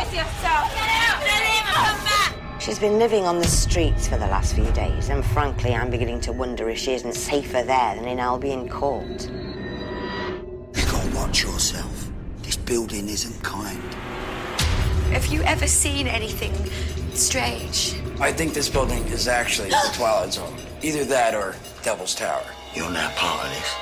compose yourself. Get out. Let him come back. She's been living on the streets for the last few days, and frankly, I'm beginning to wonder if she isn't safer there than in Albion Court. You gotta watch yourself. This building isn't kind. Have you ever seen anything strange? I think this building is actually the Twilight Zone. Either that or Devil's Tower. You're now part of this.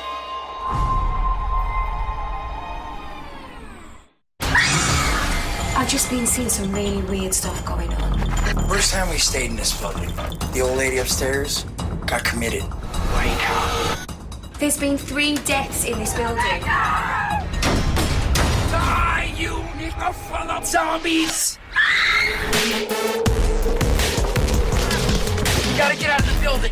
I've just been seeing some really weird stuff going on. First time we stayed in this building, the old lady upstairs got committed. Wake up. There's been 3 deaths in this building. Die, you nigger full of zombies! You gotta get out of the building.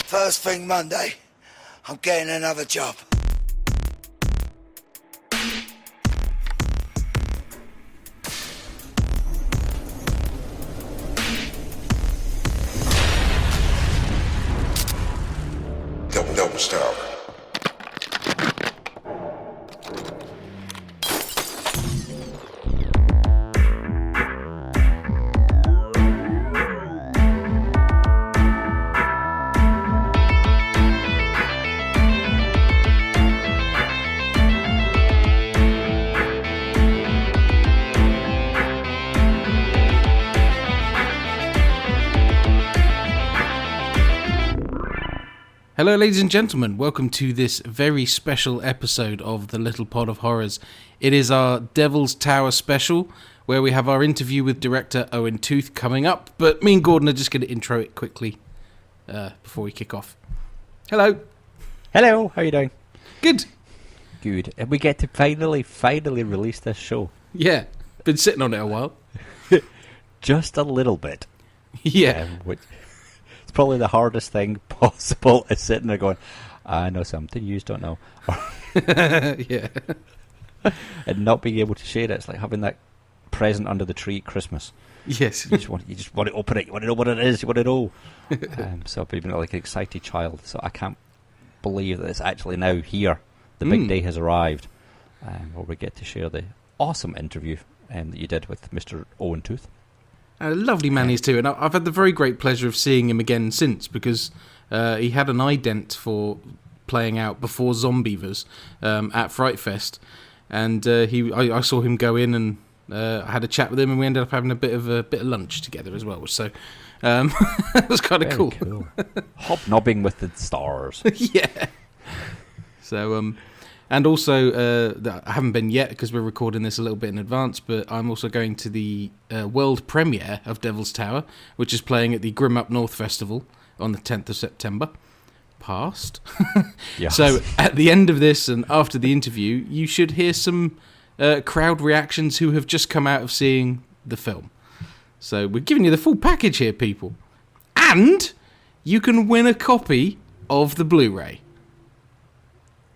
First thing Monday, I'm getting another job. Devil's Tower. Hello ladies and gentlemen, welcome to this very special episode of the Little Pod of Horrors. It is our Devil's Tower special, where we have our interview with director Owen Tooth coming up, but me and Gordon are just going to intro it quickly before we kick off. Hello. Hello, how are you doing? Good. Good. And we get to finally release this show. Yeah, been sitting on it a while. Just a little bit. Yeah. Which, it's probably the hardest thing possible is sitting there going, I know something you just don't know. Yeah. And not being able to share it. It's like having that present under the tree at Christmas. Yes. You just want to open it. You want to know what it is. You want to know. So I've been like an excited child. So I can't believe that it's actually now here. The big day has arrived, where we get to share the awesome interview that you did with Mr. Owen Tooth. A lovely man he's too, and I've had the very great pleasure of seeing him again since, because he had an ident for playing out before Zombievers at FrightFest, and I saw him go in and I had a chat with him, and we ended up having a bit of lunch together as well. So it was kind of cool. Hobnobbing with the stars. Yeah. So and also, I haven't been yet because we're recording this a little bit in advance, but I'm also going to the world premiere of Devil's Tower, which is playing at the Grim Up North Festival on the 10th of September. Past. Yes. So at the end of this and after the interview, you should hear some crowd reactions who have just come out of seeing the film. So we're giving you the full package here, people. And you can win a copy of the Blu Ray.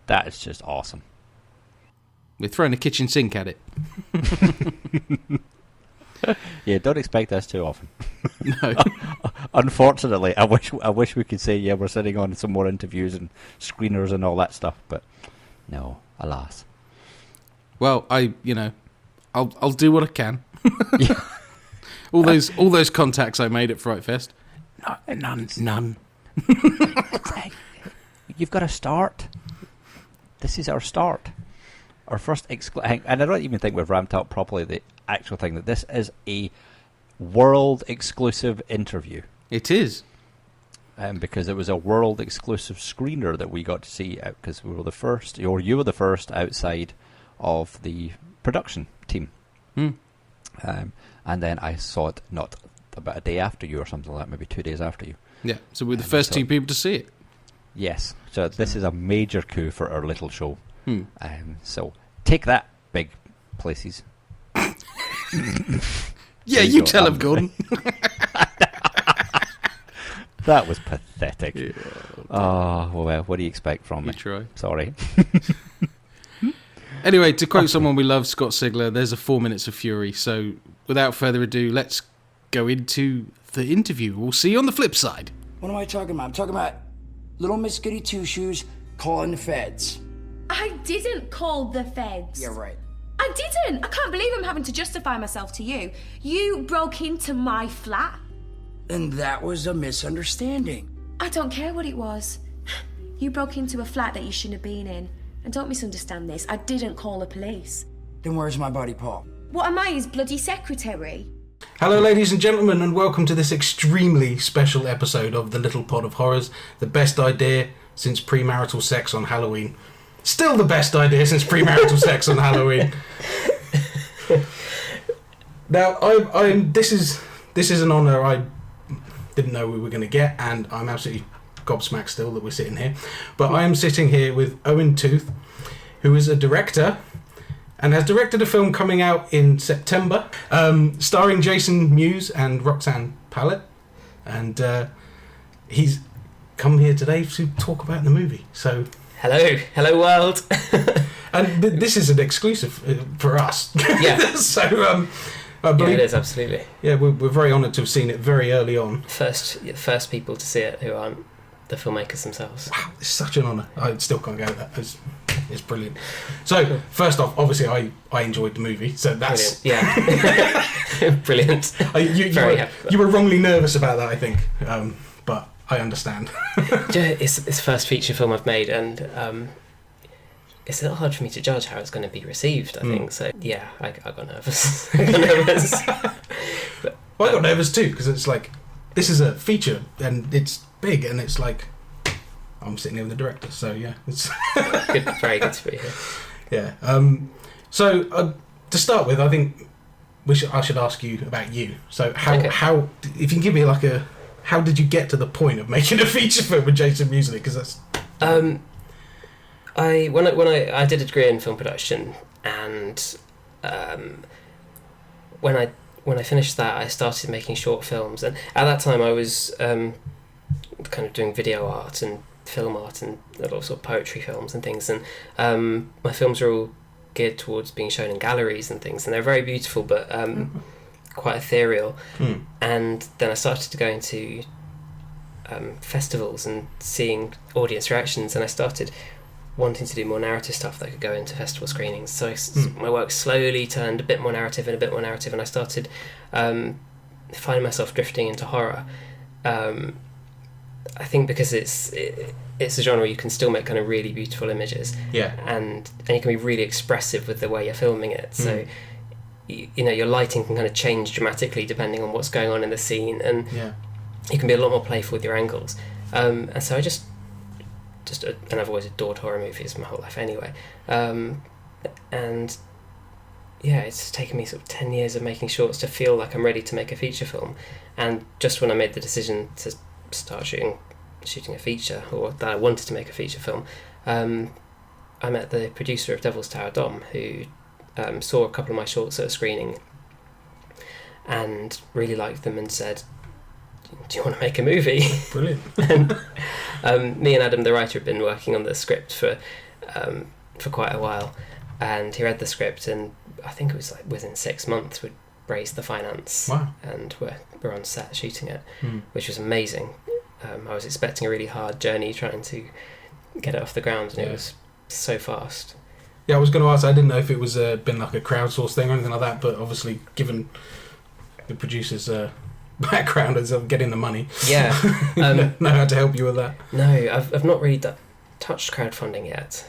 That is just awesome. We're throwing a kitchen sink at it. Yeah, don't expect this too often. No. Unfortunately, I wish we could say, yeah, we're sitting on some more interviews and screeners and all that stuff, but no, alas. Well, I'll do what I can. all those contacts I made at FrightFest. None. You've got to start. This is our start. Our first and I don't even think we've ramped up properly the actual thing that this is a world exclusive interview. It is. Because it was a world exclusive screener that we got to see because we were the first, or you were the first outside of the production team. And then I saw it not about a day after you or something like that, maybe 2 days after you. Yeah, so we're the first two people to see it. Yes, so this is a major coup for our little show. So take that, big places. Yeah, you tell him, Gordon. That was pathetic. Yeah, oh, well, what do you expect from me? Try. Sorry. Anyway, to quote someone we love, Scott Sigler, there's a 4 minutes of fury. So without further ado, let's go into the interview. We'll see you on the flip side. What am I talking about? I'm talking about Little Miss Goody Two Shoes calling the feds. I didn't call the feds. Yeah, right. I didn't. I can't believe I'm having to justify myself to you. You broke into my flat. And that was a misunderstanding. I don't care what it was. You broke into a flat that you shouldn't have been in. And don't misunderstand this. I didn't call the police. Then where's my buddy Paul? What am I, his bloody secretary? Hello, ladies and gentlemen, and welcome to this extremely special episode of The Little Pod of Horrors, the best idea since premarital sex on Halloween. Still the best idea since premarital sex on Halloween. Now, this is an honour I didn't know we were going to get, and I'm absolutely gobsmacked still that we're sitting here. But I am sitting here with Owen Tooth, who is a director and has directed a film coming out in September, starring Jason Mewes and Roxanne Pallett, and he's come here today to talk about the movie. So, hello world. And this is an exclusive for us. Yeah. So, I believe, yeah, it is absolutely. Yeah, we're very honoured to have seen it very early on. First people to see it who aren't the filmmakers themselves. Wow, it's such an honour. I still can't go with that. It's brilliant. So, first off, obviously, I enjoyed the movie, so that's... Brilliant. Yeah. Brilliant. You were wrongly nervous about that, I think, but I understand. It's the first feature film I've made, and it's a little hard for me to judge how it's going to be received, I think. So, yeah, I got nervous. I got nervous too, because it's like, this is a feature, and it's big, and it's like, I'm sitting here with the director, so yeah, it's good, very good to be here. Yeah. So to start with, I think I should ask you about you. So how if you can give me like how did you get to the point of making a feature film with Jason Mewes? Because that's I did a degree in film production, and when I finished that, I started making short films, and at that time I was kind of doing video art and film art and a lot of sort of poetry films and things, and my films are all geared towards being shown in galleries and things, and they're very beautiful but quite ethereal. And then I started to go into festivals and seeing audience reactions, and I started wanting to do more narrative stuff that could go into festival screenings, so my work slowly turned a bit more narrative, and I started finding myself drifting into horror. I think because it's a genre where you can still make kind of really beautiful images, and you can be really expressive with the way you're filming it. So you know, your lighting can kind of change dramatically depending on what's going on in the scene, and you can be a lot more playful with your angles. And so I just and I've always adored horror movies my whole life anyway. And yeah, it's taken me sort of 10 years of making shorts to feel like I'm ready to make a feature film. And just when I made the decision to start shooting a feature, or that I wanted to make a feature film, I met the producer of Devil's Tower, Dom, who saw a couple of my shorts at a screening and really liked them and said, do you want to make a movie? Brilliant. And me and Adam, the writer, had been working on the script for quite a while, and he read the script, and I think it was like within 6 months we'd raised the finance. Wow. And we're on set shooting it, which was amazing. I was expecting a really hard journey trying to get it off the ground, and it was so fast. Yeah, I was going to ask, I didn't know if it was been like a crowdsourced thing or anything like that, but obviously given the producer's background as of getting the money, know how to help you with that. No, I've not really touched crowdfunding yet.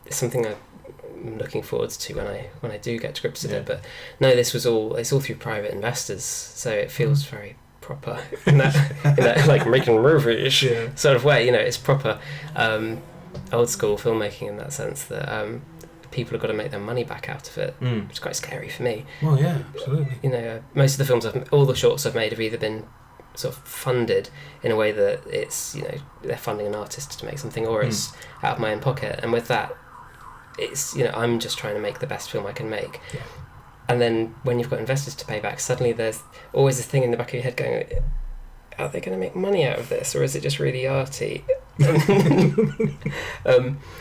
It's something I'm looking forward to when I do get to grips with it. But no, it's all through private investors, so it feels very proper in that like making movies sort of way. You know, it's proper old school filmmaking in that sense that people have got to make their money back out of it, which is quite scary for me. Well, yeah, absolutely. You know, most of the films all the shorts I've made have either been sort of funded in a way that it's, you know, they're funding an artist to make something, or it's out of my own pocket. And with that, it's, you know, I'm just trying to make the best film I can make. Yeah. And then when you've got investors to pay back, suddenly there's always this thing in the back of your head going, are they going to make money out of this, or is it just really arty?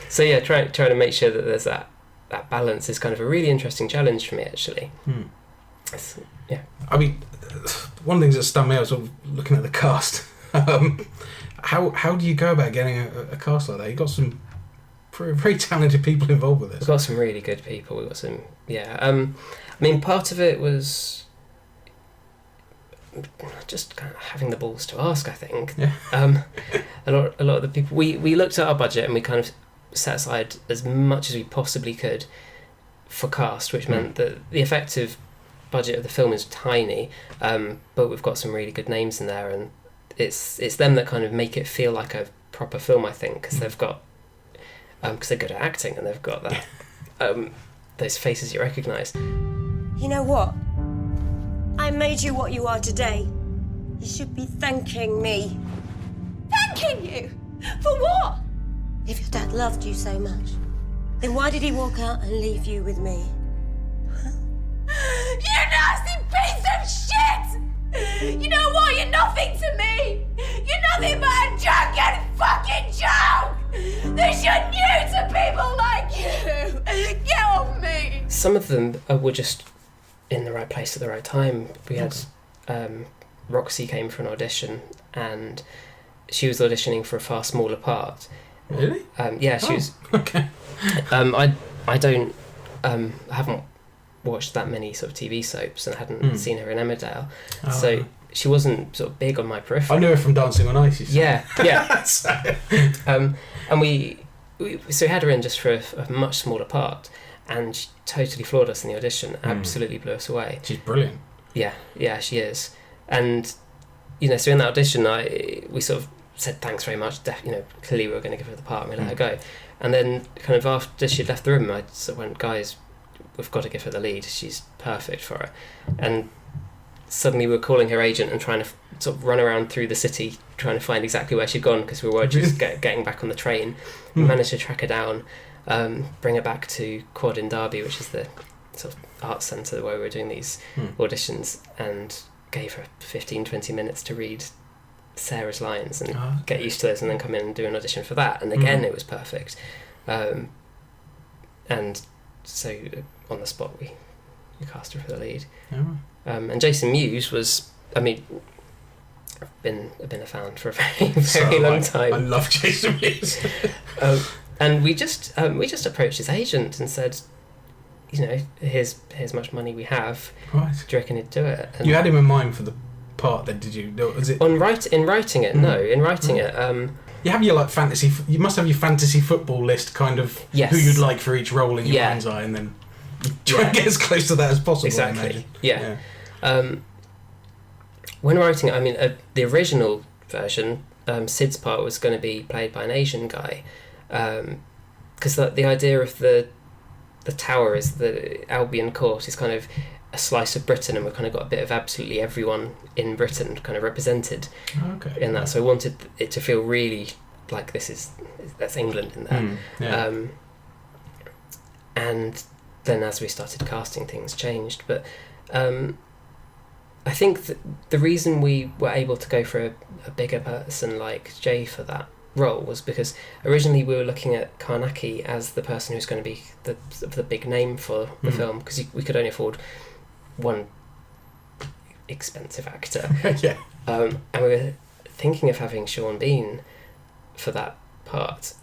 So yeah, trying to make sure that there's that balance is kind of a really interesting challenge for me, actually. Yeah. I mean, one of the things that stunned me out was sort of looking at the cast. How do you go about getting a cast like that? You got some very talented people involved with this. We've got some really good people. We've got some, I mean, part of it was just kind of having the balls to ask, I think. Yeah. A lot of the people, we looked at our budget and we kind of set aside as much as we possibly could for cast, which meant that the effective budget of the film is tiny, but we've got some really good names in there, and it's them that kind of make it feel like a proper film, I think, because they've got because they're good at acting and they've got that those faces you recognise. You know what? I made you what you are today. You should be thanking me. Thanking you? For what? If your dad loved you so much, then why did he walk out and leave you with me? You nasty piece of shit! You know what? You're nothing to me! You're nothing but a drunken fucking joke! They shouldn't you to people like you! Get off me! Some of them were just in the right place at the right time. We had Roxy came for an audition, and she was auditioning for a far smaller part. Really? Yeah, she was. Okay. I haven't watched that many sort of TV soaps and hadn't seen her in Emmerdale, so she wasn't sort of big on my periphery. I knew her from Dancing on Ice. Yeah. And we had her in just for a much smaller part, and she totally floored us in the audition. Absolutely blew us away. She's brilliant. Yeah, she is. And so in that audition, we sort of said thanks very much. Clearly we were going to give her the part, and we let her go. And then, kind of after she'd left the room, I sort of went, guys, we've got to give her the lead. She's perfect for it. And suddenly we were calling her agent and trying to sort of run around through the city trying to find exactly where she'd gone, because we were just getting back on the train. We managed to track her down, bring her back to Quad in Derby, which is the sort of arts centre where we were doing these auditions, and gave her 15-20 minutes to read Sarah's lines and get used to those, and then come in and do an audition for that. And again, it was perfect. And so on the spot we cast her for the lead. And Jason Mewes was, I mean, I've been a fan for a very long time. I love Jason Mewes. And we just approached his agent and said, here's much money we have. Right. Do you reckon he'd do it? And you had him in mind for the part, then, did you? Was it in writing it? No, in writing it. You have your fantasy. You must have your fantasy football list, kind of who you'd like for each role in your mind's eye, and then try and get as close to that as possible. Exactly. I imagine. Yeah. When writing it, I mean, the original version, Sid's part was going to be played by an Asian guy, because the idea of the tower is the Albion Court is kind of a slice of Britain, and we've kind of got a bit of absolutely everyone in Britain kind of represented in that. So I wanted it to feel really like that's England in there. And then as we started casting, things changed. But I think that the reason we were able to go for a bigger person like Jay for that role was because originally we were looking at Karnacki as the person who's going to be the big name for the film, because we could only afford one expensive actor. And we were thinking of having Sean Bean for that part.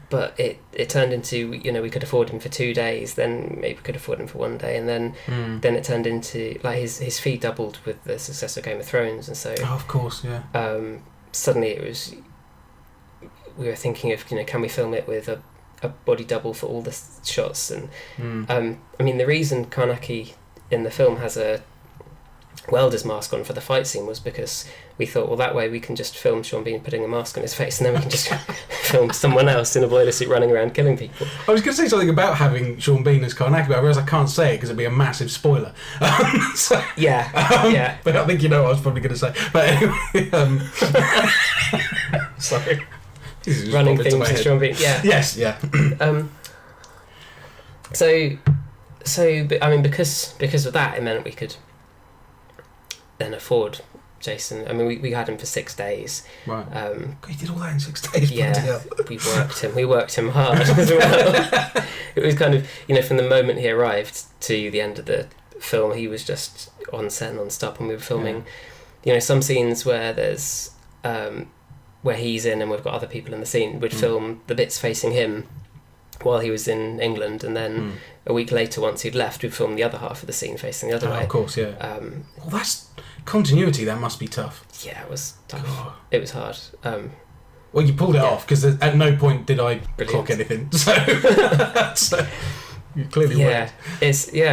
But it turned into, we could afford him for 2 days, then maybe we could afford him for 1 day, and then it turned into, like, his fee doubled with the success of Game of Thrones, and so of course, suddenly it was, we were thinking of, can we film it with a body double for all the shots, and I mean, the reason Karnacki in the film has a welder's mask on for the fight scene was because we thought, well, that way we can just film Sean Bean putting a mask on his face, and then we can just film someone else in a boiler suit running around killing people. I was going to say something about having Sean Bean as Karnacki, but I realise I can't say it because it'd be a massive spoiler. But I think you know what I was probably going to say. But anyway, sorry. Running things with Sean Bean. Yeah. Yes. Yeah. But, I mean, because of that, it meant we could then afford Jason. I mean, we had him for 6 days. Right. He did all that in 6 days. Yeah. We worked him hard as well. It was kind of, from the moment he arrived to the end of the film, he was just on set non-stop, and we were filming, some scenes where there's where he's in and we've got other people in the scene, we'd film the bits facing him while he was in England, and then a week later, once he'd left, we'd film the other half of the scene facing the other way. Of course, yeah. Well, that's continuity. That must be tough. Yeah, it was tough. God. It was hard. Well, you pulled it off, because at no point did I clock anything. So, so you clearly worked.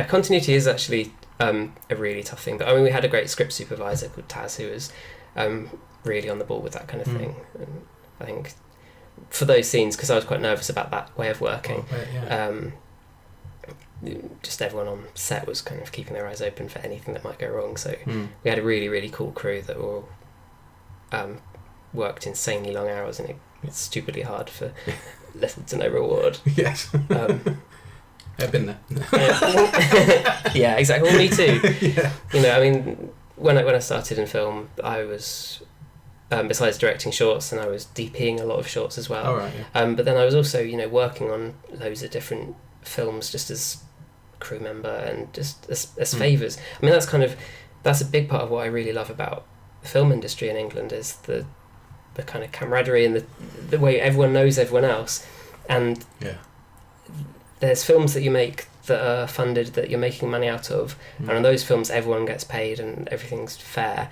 Continuity is actually a really tough thing. But I mean, we had a great script supervisor called Taz, who was really on the ball with that kind of thing. And I think for those scenes, because I was quite nervous about that way of working, just everyone on set was kind of keeping their eyes open for anything that might go wrong. So we had a really, really cool crew that were all worked insanely long hours, and it's stupidly hard for little to no reward. Yes. I've been there. Yeah, exactly. Well, me too. Yeah. You know, I mean, when I started in film, I was besides directing shorts, and I was DPing a lot of shorts as well. Oh, right, yeah. But then I was also, you know, working on loads of different films just as crew member and just as favours. I mean, that's a big part of what I really love about the film industry in England, is the kind of camaraderie and the way everyone knows everyone else. And there's films that you make that are funded, that you're making money out of, and on those films everyone gets paid and everything's fair.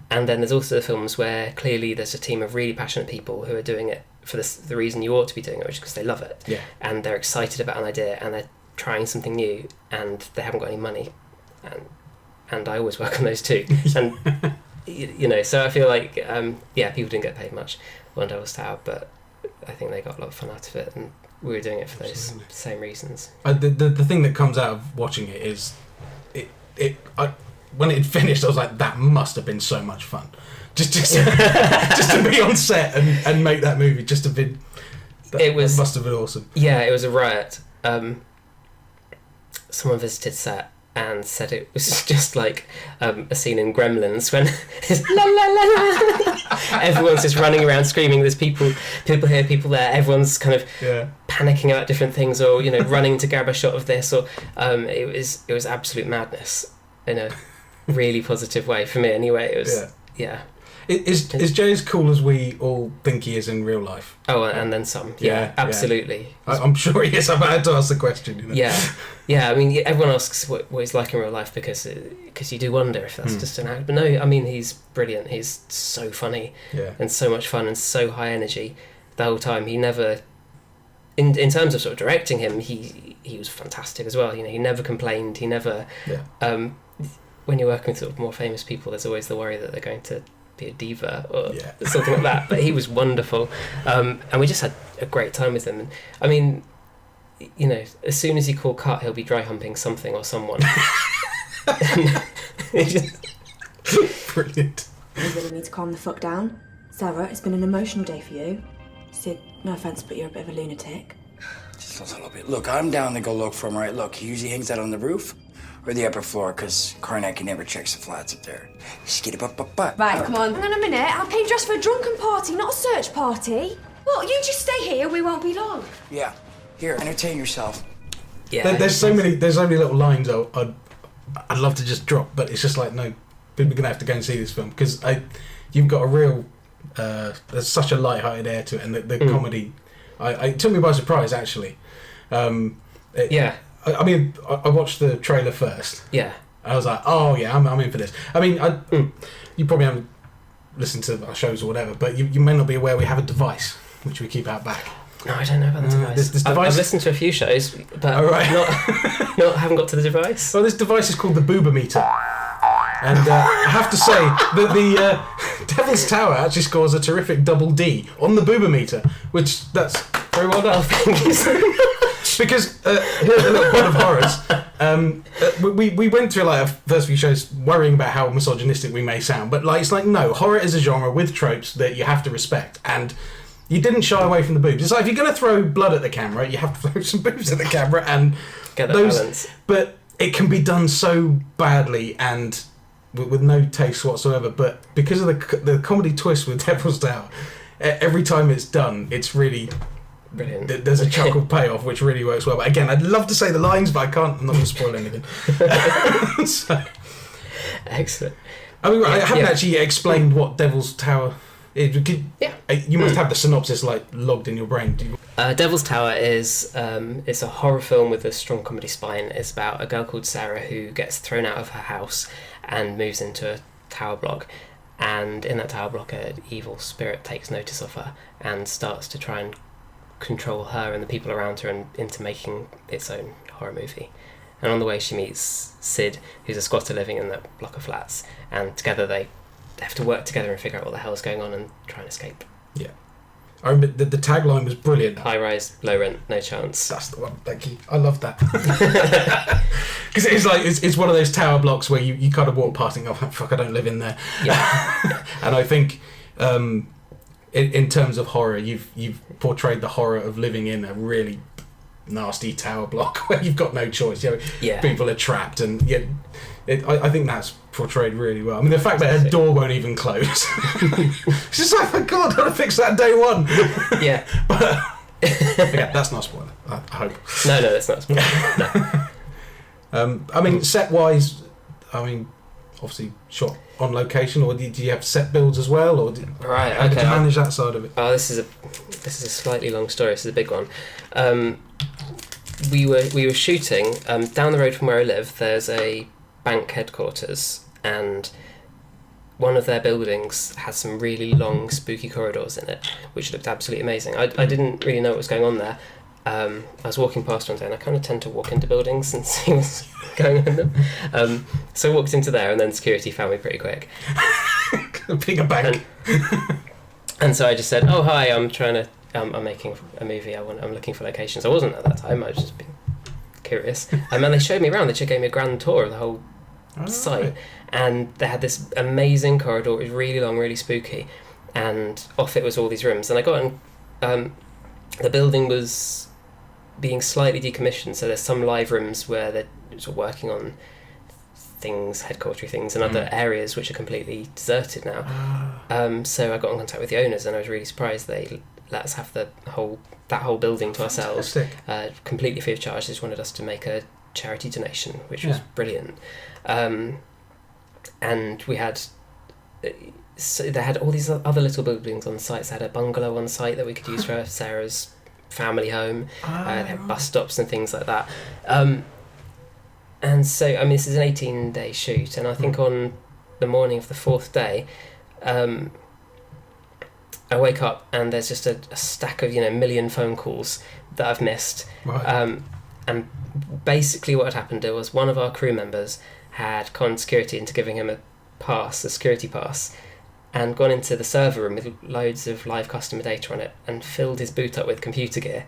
And then there's also the films where clearly there's a team of really passionate people who are doing it for the reason you ought to be doing it, which is because they love it. Yeah. And they're excited about an idea, and they're trying something new, and they haven't got any money. And I always work on those too. And you know, so I feel like people didn't get paid much on Devil's Tower, but I think they got a lot of fun out of it, and we were doing it for those same reasons. The thing that comes out of watching it is when it finished, I was like, that must have been so much fun. Just to be on set and make that movie. It must have been awesome. Yeah, it was a riot. Someone visited set and said it was just like a scene in Gremlins when it's la la la la. Everyone's just running around screaming. There's people here, people there. Everyone's kind of panicking about different things, or you know, running to grab a shot of this, or it was absolute madness in a really positive way for me. Anyway, it was Is Jay as cool as we all think he is in real life? Oh, and then some. Yeah, absolutely. Yeah. I'm sure he is. I had to ask the question. You know? Yeah. I mean, everyone asks what he's like in real life because you do wonder if that's just an act. But no, I mean, he's brilliant. He's so funny and so much fun and so high energy the whole time. He never, in terms of sort of directing him, he was fantastic as well. You know, he never complained. He never. When you're working with sort of more famous people, there's always the worry that they're going to be a diva or something like that, but he was wonderful, and we just had a great time with him. And I mean, you know, as soon as you call cut, he'll be dry humping something or someone. Brilliant. You really need to calm the fuck down. Sarah, it's been an emotional day for you. Sid, no offence, but you're a bit of a lunatic. Just a little bit. Look, I'm down to go look for him, right? Look, he usually hangs out on the roof or the upper floor, because Karnak never checks the flats up there. Skitty butt. Right, come on. Hang on a minute. I'm paying dressed for a drunken party, not a search party. Well, you just stay here. We won't be long. Yeah. Here, entertain yourself. Yeah. There's so many little lines I'd love to just drop, but it's just like, no, people are gonna have to go and see this film, because you've got a real there's such a light-hearted air to it, and the comedy. It took me by surprise, actually. I mean, I watched the trailer first. Yeah. I was like, oh yeah, I'm in for this. I mean, you probably haven't listened to our shows or whatever, but you may not be aware we have a device which we keep out back. No, I don't know about the device. This device. I've listened to a few shows, but haven't got to the device. Well, this device is called the Boobometer. And I have to say that the Devil's Tower actually scores a terrific double D on the Boobometer, which that's very well done. Thank you so much. Because here's a little pod of horrors. We went through like our first few shows worrying about how misogynistic we may sound, but like it's like, no, horror is a genre with tropes that you have to respect, and you didn't shy away from the boobs. It's like if you're going to throw blood at the camera, you have to throw some boobs at the camera, and get that balance. But it can be done so badly and with no taste whatsoever. But because of the comedy twist with Devil's Tower, every time it's done, it's really brilliant. There's a chuckle payoff which really works well. But again, I'd love to say the lines, but I can't. I'm not going to spoil anything. Excellent. I mean, I haven't actually explained what Devil's Tower You must have the synopsis logged in your brain. Devil's Tower is it's a horror film with a strong comedy spine. It's about a girl called Sarah who gets thrown out of her house and moves into a tower block. And in that tower block, an evil spirit takes notice of her and starts to try and control her and the people around her and into making its own horror movie. And on the way, she meets Sid, who's a squatter living in that block of flats, and together they have to work together and figure out what the hell's going on and try and escape. Yeah. I remember the tagline was brilliant. High rise, low rent, no chance. That's the one, thank you. I love that. Because it's one of those tower blocks where you kind of walk past and go, oh, fuck, I don't live in there. Yeah. And I think in terms of horror, you've portrayed the horror of living in a really nasty tower block where you've got no choice. People are trapped, and I think that's portrayed really well. I mean, the fact that her door won't even close. It's just like, oh God, I'd have fixed that day one. Yeah. But yeah, that's not a spoiler, I hope. No, that's not a spoiler. No. I mean, set-wise, obviously shot on location, or did you have set builds as well, or how did you manage that side of it? Oh, this is a slightly long story. This is a big one. We were shooting down the road from where I live. There's a bank headquarters, and one of their buildings has some really long, spooky corridors in it, which looked absolutely amazing. I didn't really know what was going on there. I was walking past one day, and I kind of tend to walk into buildings and see what's going on in them. So I walked into there, and then security found me pretty quick. Being a bank. And so I just said, "Oh, hi, I'm making a movie. I'm looking for locations." I wasn't at that time. I was just being curious. And then they showed me around. They gave me a grand tour of the whole site. Right. And they had this amazing corridor. It was really long, really spooky. And off it was all these rooms. And I got in... the building was being slightly decommissioned. So there's some live rooms where they're sort of working on things, headquarter things, and other areas which are completely deserted now. So I got in contact with the owners, and I was really surprised they let us have that whole building to ourselves, completely free of charge. They just wanted us to make a charity donation, which was brilliant. And we had, so they had all these other little buildings on site. They had a bungalow on site that we could use for Sarah's family home. They had bus stops and things like that. And so, this is an 18-day shoot, and I think on the morning of the 4th day, I wake up and there's just a stack of, a million phone calls that I've missed. Right. And basically what had happened was one of our crew members had conned security into giving him a security pass, and gone into the server room with loads of live customer data on it and filled his boot up with computer gear.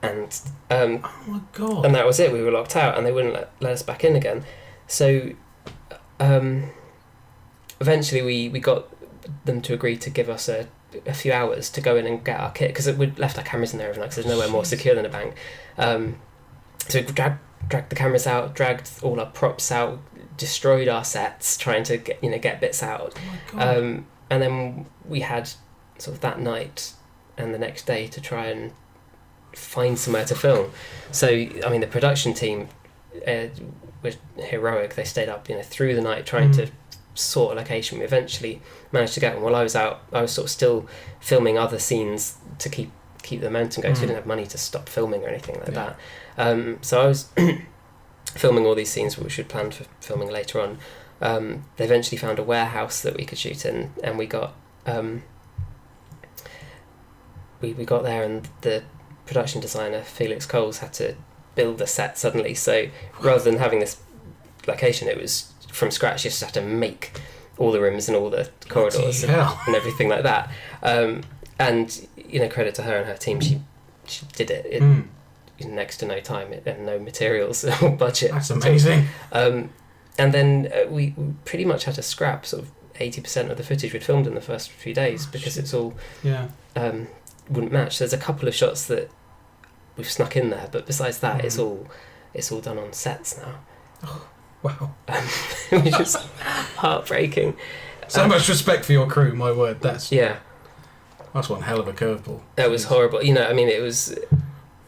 And oh my God. And that was it. We were locked out, and they wouldn't let us back in again. So eventually we got them to agree to give us a few hours to go in and get our kit, because we'd left our cameras in there overnight, because there's nowhere more secure than a bank. So we dragged the cameras out, dragged all our props out, destroyed our sets, trying to get bits out. Oh my God. And then we had sort of that night and the next day to try and find somewhere to film. So the production team were heroic. They stayed up through the night trying to sort a location. We eventually managed to get one. While I was out, I was sort of still filming other scenes to keep the momentum going, so we didn't have money to stop filming or anything like that. So I was filming all these scenes which we'd planned for filming later on. They eventually found a warehouse that we could shoot in, and we got we got there, and the production designer Felix Coles had to build a set suddenly. So rather than having this location, it was from scratch. You just had to make all the rooms and all the corridors and everything like that. And credit to her and her team, she did it in next to no time and no materials or budget. That's amazing. And then we pretty much had to scrap sort of 80% of the footage we'd filmed in the first few days, because it's all wouldn't match. There's a couple of shots that we've snuck in there, but besides that, it's all done on sets now. Oh, wow. Which is heartbreaking. So much respect for your crew, my word. That's one hell of a curveball. It was horrible. It was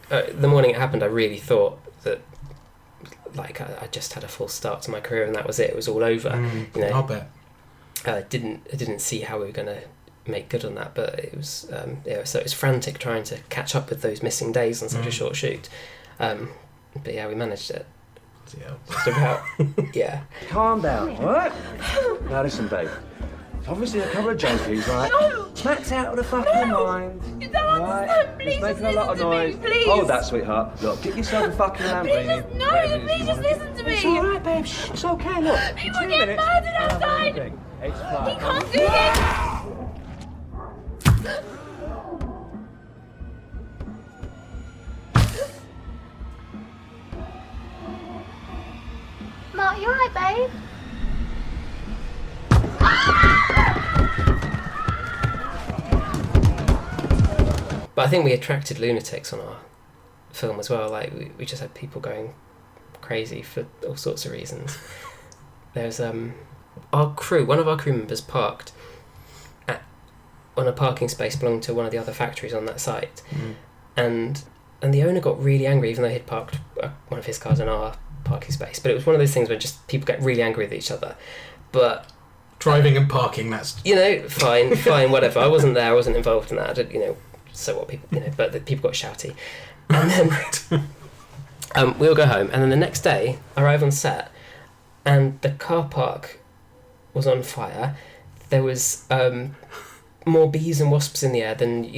the morning it happened, I really thought that I just had a full start to my career, and that was it. It was all over. I'll bet. I didn't see how we were going to make good on that, but it was so it was frantic trying to catch up with those missing days on such a short shoot. But yeah, we managed it. Just about. Yeah. Calm down, all right? Now listen, babe. It's obviously a couple of junkies, right? No! Matt's out of the fucking mind. You don't understand, please. He's making a lot of noise. Please. Hold that, sweetheart. Look, get yourself a fucking Lamborghini. Please just listen to me. It's all right, babe. Shh, it's okay. Look, People 2 get minutes. murdered outside. It's He fine. can't do this. Mark, you alright, babe? But I think we attracted lunatics on our film as well. Like we just had people going crazy for all sorts of reasons. There's our crew. One of our crew members parked on a parking space belonging to one of the other factories on that site, and the owner got really angry, even though he'd parked one of his cars in our parking space. But it was one of those things where just people get really angry with each other. But driving and parking, that's fine, whatever. I wasn't there. I wasn't involved in that. I did, so what people, but the people got shouty, and then we'll go home, and then the next day I arrive on set, and the car park was on fire. There was more bees and wasps in the air than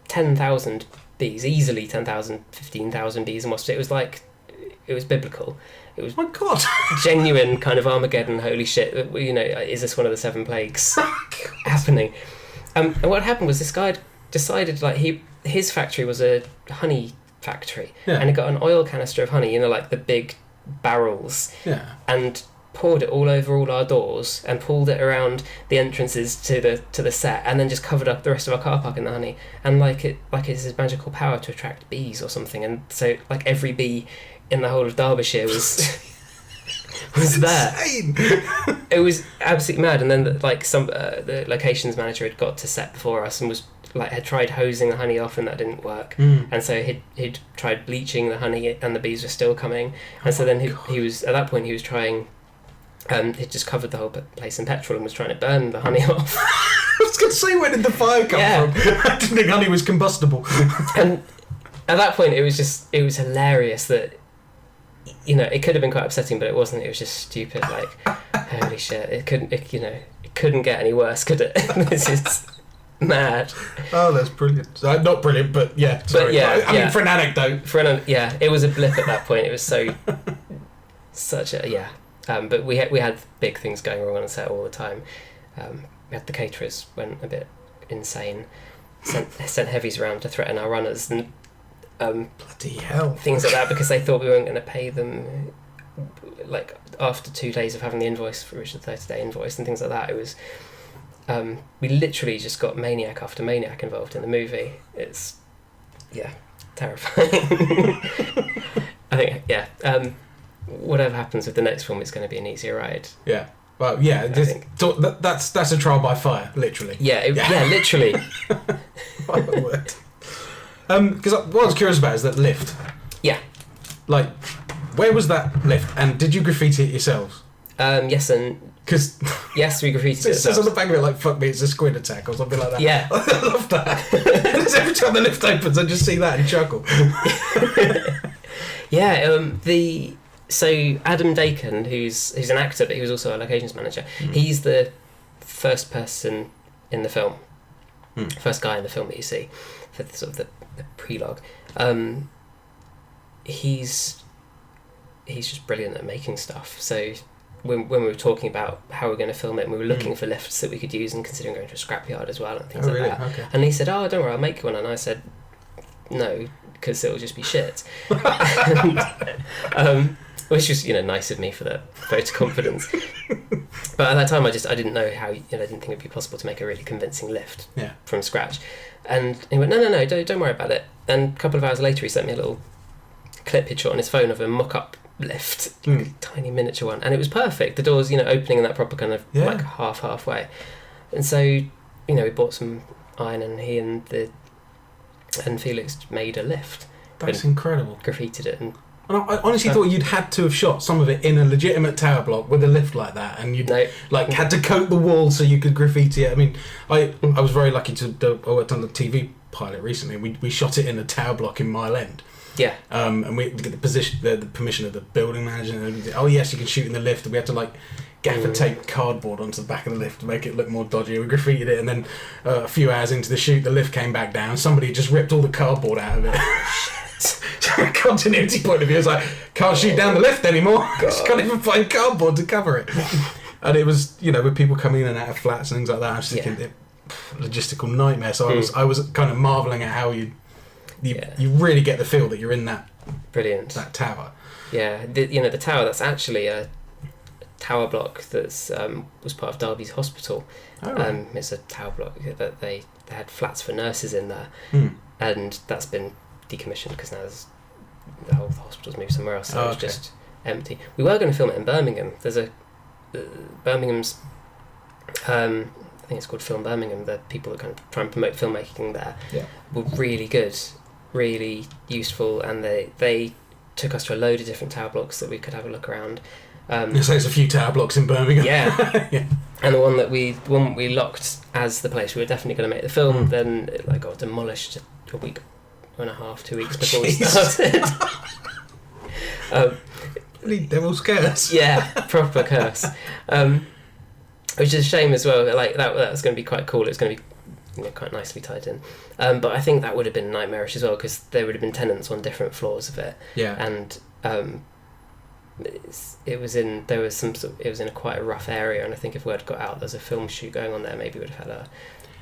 10,000 bees, easily 10,000, 15,000 bees and wasps. It was biblical. It was, my God, genuine kind of Armageddon. Holy shit! Is this one of the 7 plagues happening? And what happened was this guy decided his factory was a honey factory, and he got an oil canister of honey, like the big barrels, and poured it all over all our doors and pulled it around the entrances to the set, and then just covered up the rest of our car park in the honey, and it's his magical power to attract bees or something, and so every bee in the whole of Derbyshire was there. It was absolutely mad. And then the locations manager had got to set before us and was had tried hosing the honey off, and that didn't work. And so he'd tried bleaching the honey, and the bees were still coming. And so then he was at that point he was trying. He'd just covered the whole place in petrol and was trying to burn the honey off. I was going to say, where did the fire come from? I didn't think honey was combustible. And at that point, it was hilarious that, it could have been quite upsetting, but it wasn't. It was just stupid. Holy shit! It couldn't get any worse, could it? This is mad. Oh, that's brilliant. Not brilliant, but yeah. Sorry. But yeah, I mean, for an anecdote. It was a blip at that point. It was such a. But we had big things going wrong on set all the time. We had the caterers went a bit insane, sent heavies around to threaten our runners and bloody hell, things like that, because they thought we weren't going to pay them after 2 days of having the invoice, for which the 30-day invoice and things like that. It was we literally just got maniac after maniac involved in the movie. It's terrifying. I think whatever happens with the next film, it's going to be an easier ride. Yeah. Well, yeah. That's a trial by fire, literally. Yeah. Literally. My word. Because what I was curious about is that lift. Yeah. Where was that lift, and did you graffiti it yourselves? Yes, and because yes, we graffitied it. It says on the back of it "fuck me, it's a squid attack" or something like that. Yeah. I love that. Every time the lift opens, I just see that and chuckle. Yeah. So Adam Dakin, who's an actor, but he was also a locations manager. He's the first person in the film, first guy in the film that you see for the prelogue. He's just brilliant at making stuff. So when we were talking about how we're going to film it, and we were looking for lifts that we could use, and considering going to a scrapyard as well and things like that. Okay. And he said, "Oh, don't worry, I'll make one." And I said, "No, because it'll just be shit." Which was nice of me for that vote of confidence. But at that time, I didn't know how. I didn't think it'd be possible to make a really convincing lift from scratch. And he went, no, don't worry about it. And a couple of hours later, he sent me a little clip he'd shot on his phone of a mock-up lift, a tiny miniature one, and it was perfect. The doors, opening in that proper kind of halfway. And so, we bought some iron, and he and Felix made a lift. That's incredible. Graffitied it and And I honestly thought you'd had to have shot some of it in a legitimate tower block with a lift like that, and you'd had to coat the wall so you could graffiti it. I mean, I was very lucky to. I worked on the TV pilot recently. We shot it in a tower block in Mile End. Yeah. And we get the permission of the building manager. And oh yes, you can shoot in the lift. And we had to gaffer tape cardboard onto the back of the lift to make it look more dodgy. We graffitied it, and then a few hours into the shoot, the lift came back down. Somebody just ripped all the cardboard out of it. From a continuity point of view, it's like, can't shoot down the lift anymore. Just can't even find cardboard to cover it. And it was, with people coming in and out of flats and things like that, I was thinking, logistical nightmare. So I was kind of marvelling at how you really get the feel that you're in that that tower. Yeah, the tower, that's actually a tower block that's was part of Derby's hospital. Oh, right. It's a tower block that they had flats for nurses in there, and that's been decommissioned because now the whole hospital's moved somewhere else, so it's just empty. We were going to film it in Birmingham. There's Birmingham's I think it's called Film Birmingham. The people that kind of try and promote filmmaking there were really good, really useful, and they took us to a load of different tower blocks that we could have a look around. So there's a few tower blocks in Birmingham. Yeah. And the one that we locked as the place we were definitely going to make the film, then it got demolished a week and a half, 2 weeks before we started. Really devil's curse. Yeah, proper curse. Which is a shame as well. That was going to be quite cool. It was going to be quite nicely tied in. But I think that would have been nightmarish as well, because there would have been tenants on different floors of it. Yeah. And it was in a quite a rough area, and I think if word got out there's a film shoot going on there, maybe we would have had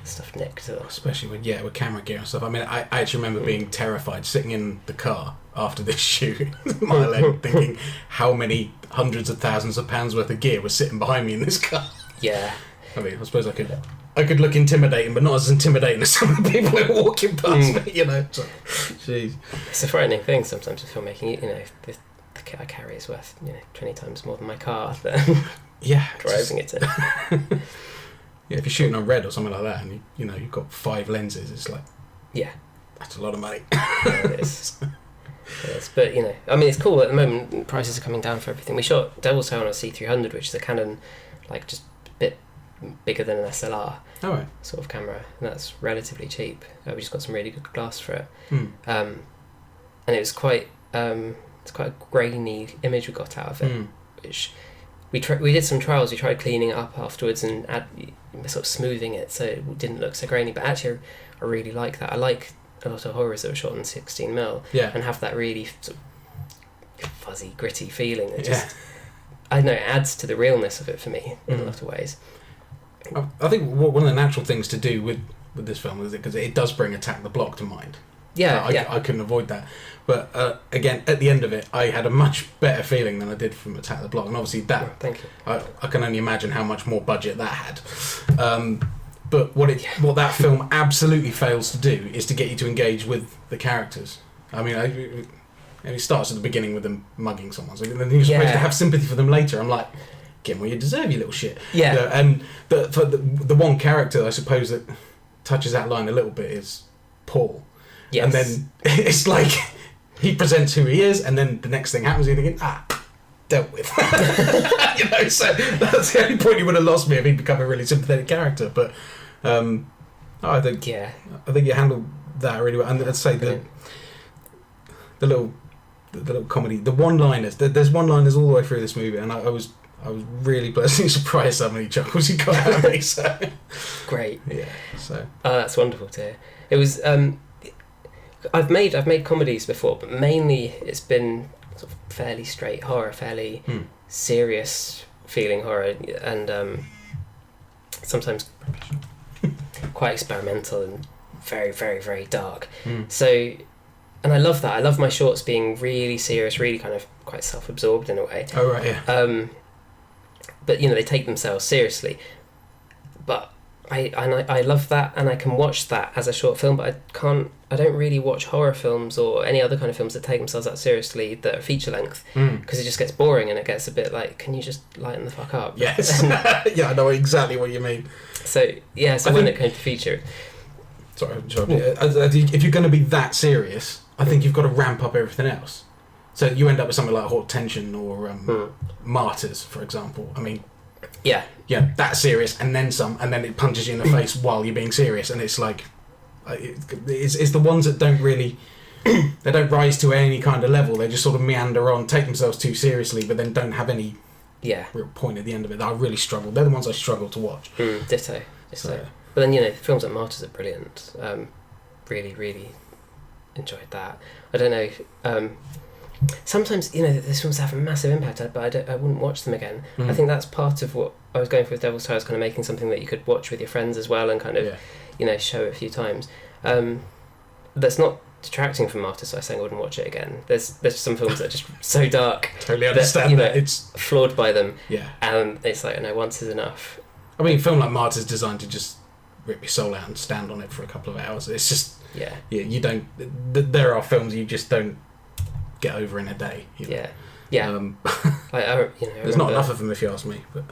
stuff nicked. Especially with camera gear and stuff. I mean, I actually remember being terrified sitting in the car after this shoot, Mile End, thinking how many hundreds of thousands of pounds worth of gear was sitting behind me in this car. Yeah. I mean, I suppose I could look intimidating, but not as intimidating as some of the people who are walking past me, So, jeez. It's a frightening thing sometimes with filmmaking. The kit I carry is worth 20 times more than my car that driving it in. Yeah, if you're shooting on red or something like that, and you've got 5 lenses, it's like, that's a lot of money. Yeah, it is. But I mean, it's cool at the moment. Prices are coming down for everything. We shot Devil's Tail on a C300, which is a Canon, just a bit bigger than an SLR sort of camera, and that's relatively cheap. We just got some really good glass for it, and it was quite it's quite a grainy image we got out of it, which we did some trials. We tried cleaning it up afterwards and sort of smoothing it so it didn't look so grainy, but actually I really like that. I like a lot of horrors that were shot in 16mm and have that really sort of fuzzy, gritty feeling. It just, I don't know, it adds to the realness of it for me in a lot of ways. I think one of the natural things to do with this film is because it does bring Attack the Block to mind. I couldn't avoid that. But again, at the end of it, I had a much better feeling than I did from Attack the Block, and obviously that. Thank you. I can only imagine how much more budget that had. But what that film absolutely fails to do is to get you to engage with the characters. I mean, it starts at the beginning with them mugging someone, so then you're supposed to have sympathy for them later. I'm like, get what you deserve, you little shit. Yeah. And for the one character, I suppose, that touches that line a little bit is Paul. Yes. And then it's like he presents who he is, and then the next thing happens, you're thinking, dealt with. So that's the only point he would have lost me if he'd become a really sympathetic character. But I think you handled that really well. And I'd say the little comedy, the one-liners. There's one-liners all the way through this movie, and I was really pleasantly surprised how many chuckles he got out of me. So great. Yeah. So that's wonderful to hear. It was. I've made comedies before, but mainly it's been sort of fairly straight horror, fairly serious feeling horror, and sometimes quite experimental and very, very, very dark. So, and I love that. I love my shorts being really serious, really kind of quite self-absorbed in a way. Oh right, yeah. But they take themselves seriously. But I love that, and I can watch that as a short film, but I don't really watch horror films or any other kind of films that take themselves that seriously that are feature length, because it just gets boring and it gets a bit like, can you just lighten the fuck up? Yes. Yeah, I know exactly what you mean. So when it came to feature, sorry, if you're going to be that serious, I think you've got to ramp up everything else. So you end up with something like Haute Tension or Martyrs, for example. I mean, yeah, that's serious, and then some, and then it punches you in the face while you're being serious, and it's like, it's the ones that don't really, they don't rise to any kind of level. They just sort of meander on, take themselves too seriously, but then don't have any real point at the end of it. I really struggle. They're the ones I struggle to watch. Ditto. So. But then, films like Martyrs are brilliant. Really, really enjoyed that. I don't know. Sometimes, these films have a massive impact, but I wouldn't watch them again. I think that's part of what I was going for with Devil's Tower, kind of making something that you could watch with your friends as well and kind of, show it a few times. That's not detracting from Martyrs, so I saying I wouldn't watch it again. There's some films that are just so dark. Totally understand that. It's flawed by them. Yeah. And it's like, once is enough. I mean, a film like Martyrs is designed to just rip your soul out and stand on it for a couple of hours. It's just, you don't, there are films you just don't get over in a day. There's not enough of them, if you ask me. But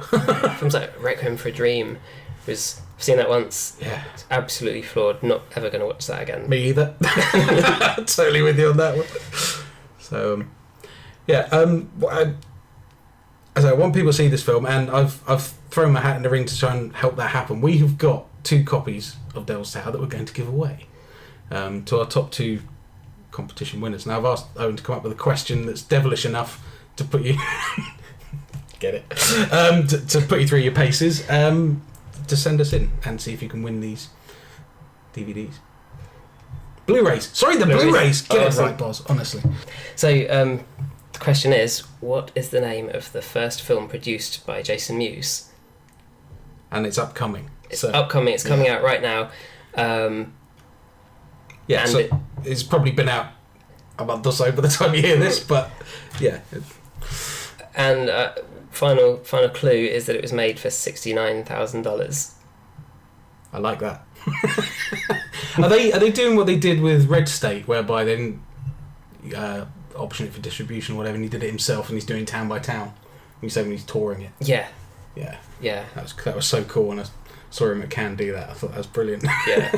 films like Requiem for a Dream I've seen that once. Yeah, it's absolutely flawed. Not ever going to watch that again. Me either. Totally with you on that one. So as I want people to see this film, and I've thrown my hat in the ring to try and help that happen. We have got 2 copies of Devil's Tower that we're going to give away to our top 2 competition winners. Now I've asked Owen to come up with a question that's devilish enough to put you get it to put you through your paces, to send us in and see if you can win these DVDs. Blu Rays. Sorry, the Blu Rays. Get it right, Boz, honestly. So the question is, what is the name of the first film produced by Jason Mewes? And it's upcoming. It's upcoming. It's coming out right now. It's probably been out a month or so by the time you hear this, but yeah. And final clue is that it was made for $69,000. I like that. Are they doing what they did with Red State, whereby they didn't option it for distribution or whatever, and he did it himself, and he's doing Town by Town? You said when he's touring it. Yeah. That was so cool, and I saw him at Cannes do that. I thought that was brilliant. Yeah.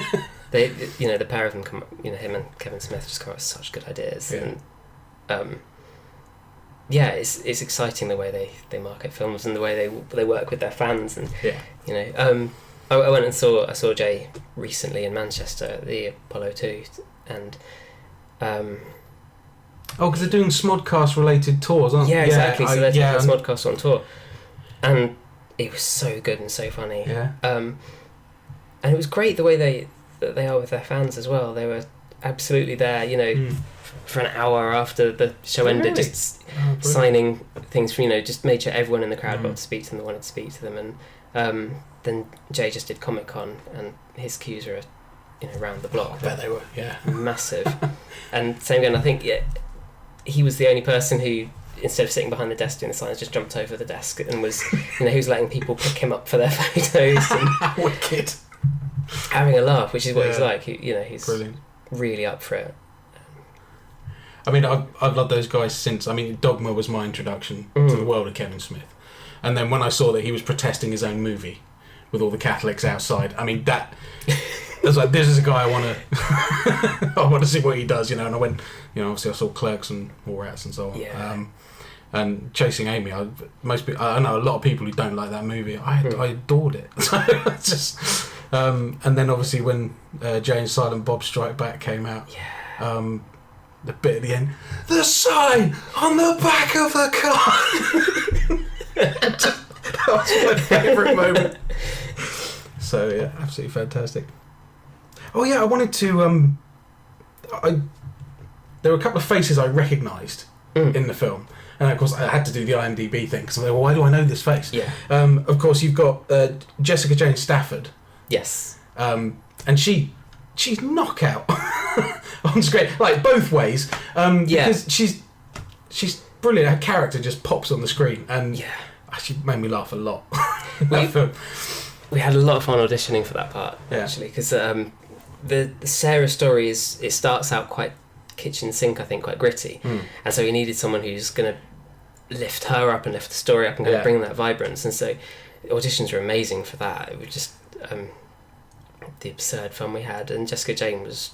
They, the pair of them him and Kevin Smith just come up with such good ideas, and it's exciting the way they market films and the way they work with their fans, and I went and saw Jay recently in Manchester at the Apollo 2, and because they're doing Smodcast related tours, aren't they? Yeah, exactly. So they're taking Smodcast on tour, and it was so good and so funny. Yeah. And it was great the way they are with their fans as well. They were absolutely there, for an hour after the show ended, just signing things from, just made sure everyone in the crowd got to speak to them that wanted to speak to them. And then Jay just did Comic-Con, and his queues are, round the block. I bet they were, massive. And same again, I think he was the only person who, instead of sitting behind the desk doing the signs, just jumped over the desk and was, he was letting people pick him up for their photos. And wicked. Having a laugh, which is what he's like. He's brilliant. Really up for it. I mean, I've loved those guys since. I mean, Dogma was my introduction to the world of Kevin Smith, and then when I saw that he was protesting his own movie with all the Catholics outside, I mean, I was like, this is a guy I want to see what he does, and I went, obviously I saw Clerks and Mallrats and so on. Yeah. And Chasing Amy, I know a lot of people who don't like that movie. I adored it. And then obviously when Jay and Silent Bob Strike Back came out, the bit at the end, the sign on the back of the car. That was my favourite moment. So yeah, absolutely fantastic. Oh yeah, I wanted to. There were a couple of faces I recognised in the film. And of course, I had to do the IMDb thing because I'm like, well, why do I know this face? Yeah. Of course, you've got Jessica Jane Stafford. Yes. And she's knockout on screen, like both ways. Because she's brilliant. Her character just pops on the screen, and she made me laugh a lot. We had a lot of fun auditioning for that part, actually, because the Sarah story it starts out quite kitchen sink, I think, quite gritty, and so we needed someone who's going to lift her up and lift the story up and kind of bring that vibrance. And so auditions were amazing for that. It was just the absurd fun we had, and Jessica Jane was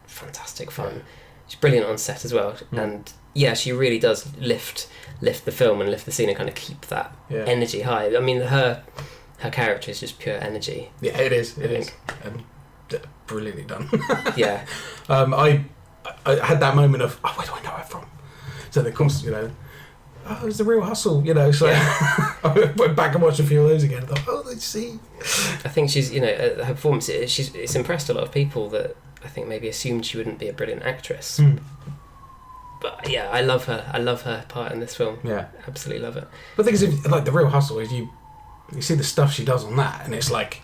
fantastic fun. she's brilliant on set as well, and yeah, she really does lift the film and lift the scene and kind of keep that energy high. I mean, her character is just pure energy. Yeah, it is. It is. Brilliantly done. Yeah. I had that moment of, where do I know her from? So the course, it was The Real Hustle, So I went back and watched a few of those again. I thought, let's see. I think she's, her performance, it's impressed a lot of people that I think maybe assumed she wouldn't be a brilliant actress. But yeah, I love her. I love her part in this film. Yeah, absolutely love it. But the thing is, like The Real Hustle is you see the stuff she does on that, and it's like.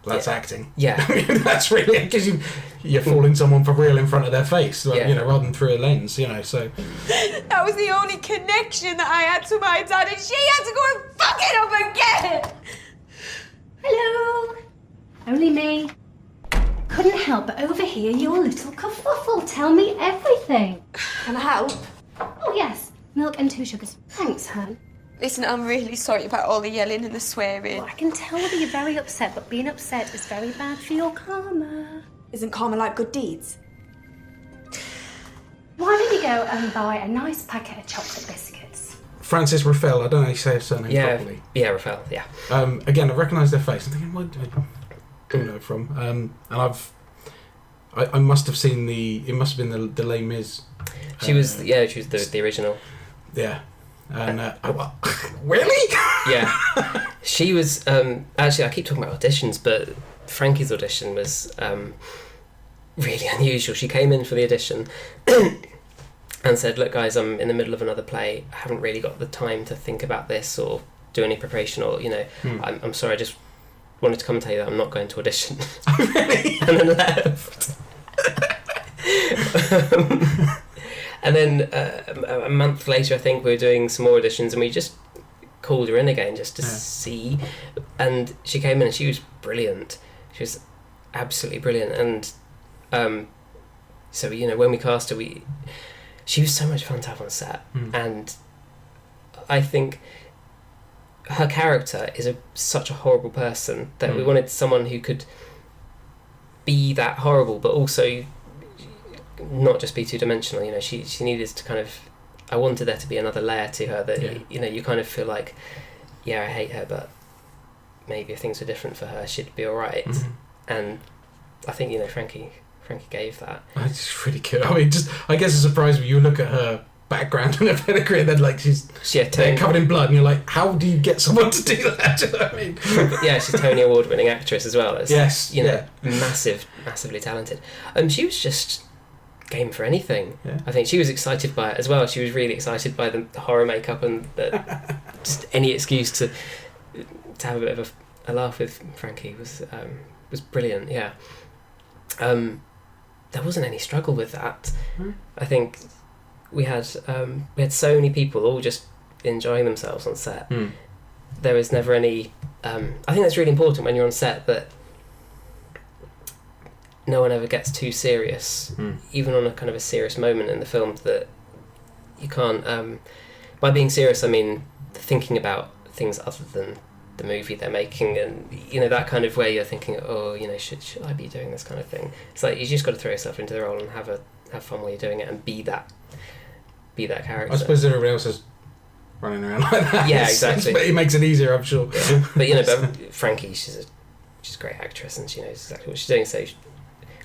That's acting. Yeah. I mean, that's really because you're fooling someone for real in front of their face, like, rather than through a lens, so. That was the only connection that I had to my dad, and she had to go and fuck it up again! Hello. Only me. Couldn't help but overhear your little kerfuffle. Tell me everything. Can I help? Oh, yes. Milk and 2 sugars. Thanks, hon. Listen, I'm really sorry about all the yelling and the swearing. Well, I can tell that you're very upset, but being upset is very bad for your karma. Isn't karma like good deeds? Why don't you go and buy a nice packet of chocolate biscuits? Francis Raphael, I don't know how you say her surname properly. Yeah, Raphael, yeah. Again, I recognise their face. I'm thinking, where do I know it from? And I must have seen it must have been the Les Mis. She was the original. Yeah. And really? Yeah, she was actually. I keep talking about auditions, but Frankie's audition was really unusual. She came in for the audition and said, "Look, guys, I'm in the middle of another play. I haven't really got the time to think about this or do any preparation, or I'm sorry. I just wanted to come and tell you that I'm not going to audition." Really? And then left. And then a month later, I think, we were doing some more auditions, and we just called her in again just to see. And she came in, and she was brilliant. She was absolutely brilliant. And so, when we cast her, she was so much fun to have on set. And I think her character is such a horrible person that we wanted someone who could be that horrible, but also not just be two-dimensional. She needed to kind of, I wanted there to be another layer to her that you kind of feel like, I hate her, but maybe if things were different for her, she'd be all right. And I think Frankie gave that. It's really good. I mean, I guess it's surprising when you look at her background and her pedigree, and then she's covered in blood, and you're like, how do you get someone to do that? Do you know what I mean? Yeah, she's Tony Award-winning actress as well. Yes, massively talented. She was just game for anything. I think she was excited by it as well. She was really excited by the horror makeup and just any excuse to have a bit of a laugh with Frankie was brilliant. Yeah. There wasn't any struggle with that. I think we had so many people all just enjoying themselves on set. There was never any. I think that's really important when you're on set, that no one ever gets too serious, even on a kind of a serious moment in the film, that you can't. By being serious, I mean thinking about things other than the movie they're making, and that kind of way you're thinking, should I be doing this kind of thing? It's like you just got to throw yourself into the role and have fun while you're doing it and be that character. I suppose everybody else is running around like that. Yeah, exactly. But it makes it easier, I'm sure. Yeah. But Frankie, she's a great actress, and she knows exactly what she's doing. So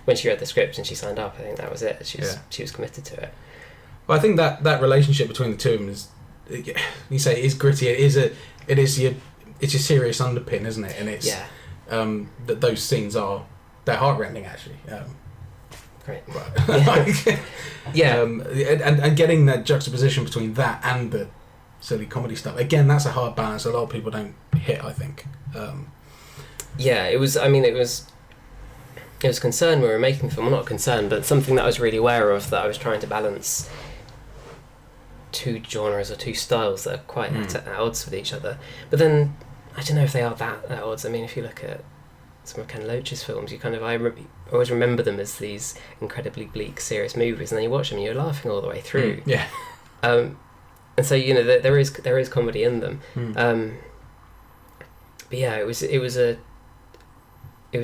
when she read the script and she signed up, I think that was it. She was committed to it. Well, I think that relationship between the two of them is, you say, it is gritty. It's your serious underpin, isn't it? And it's that those scenes they're heartrending actually. Great. Right. Yeah. And getting that juxtaposition between that and the silly comedy stuff, again, that's a hard balance a lot of people don't hit, I think. It was a concern when we were making the film. Well, not a concern, but something that I was really aware of, that I was trying to balance two genres or two styles that are quite at odds with each other. But then I don't know if they are that at odds. I mean, if you look at some of Ken Loach's films, I always remember them as these incredibly bleak, serious movies, and then you watch them and you're laughing all the way through. Yeah. And so there is comedy in them. But yeah, it was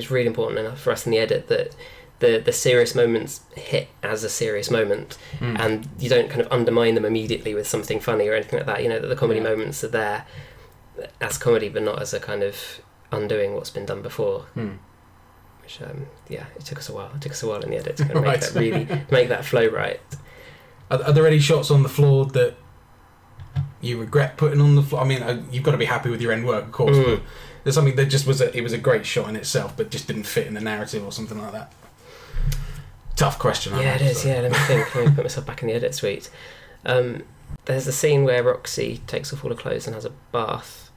really important enough for us in the edit that the serious moments hit as a serious moment, and you don't kind of undermine them immediately with something funny or anything like that. You know, that the comedy moments are there as comedy, but not as a kind of undoing what's been done before. Which, it took us a while. It took us a while in the edit to kind of make that really make that flow right. Are there any shots on the floor that you regret putting on the floor? I mean, you've got to be happy with your end work, of course. But there's something that just was a great shot in itself, but just didn't fit in the narrative or something like that. Tough question. Yeah, it is. Yeah, let me think. Let me put myself back in the edit suite. There's a scene where Roxy takes off all her clothes and has a bath,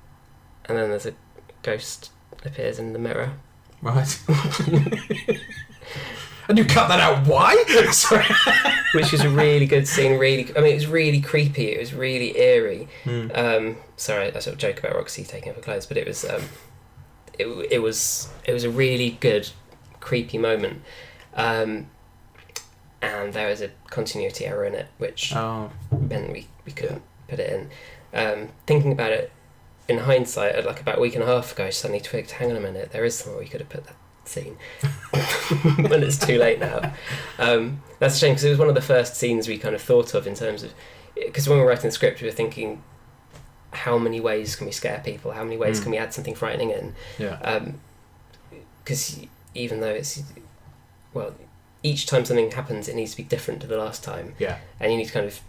and then there's a ghost appears in the mirror. Right. And you cut that out? Why? Sorry. Which was a really good scene. It was really creepy. It was really eerie. Sorry, I sort of joke about Roxy taking off her clothes, but it was it was a really good creepy moment. And there was a continuity error in it, which meant we couldn't put it in. Thinking about it in hindsight, like about a week and a half ago, I suddenly twigged, hang on a minute, there is somewhere we could have put that scene. But it's too late now. That's a shame, because it was one of the first scenes we kind of thought of in terms of... Because when we were writing the script, we were thinking, how many ways can we scare people? How many ways can we add something frightening in? Yeah. Because even though it's... Well... Each time something happens, it needs to be different to the last time. Yeah. And you need to kind of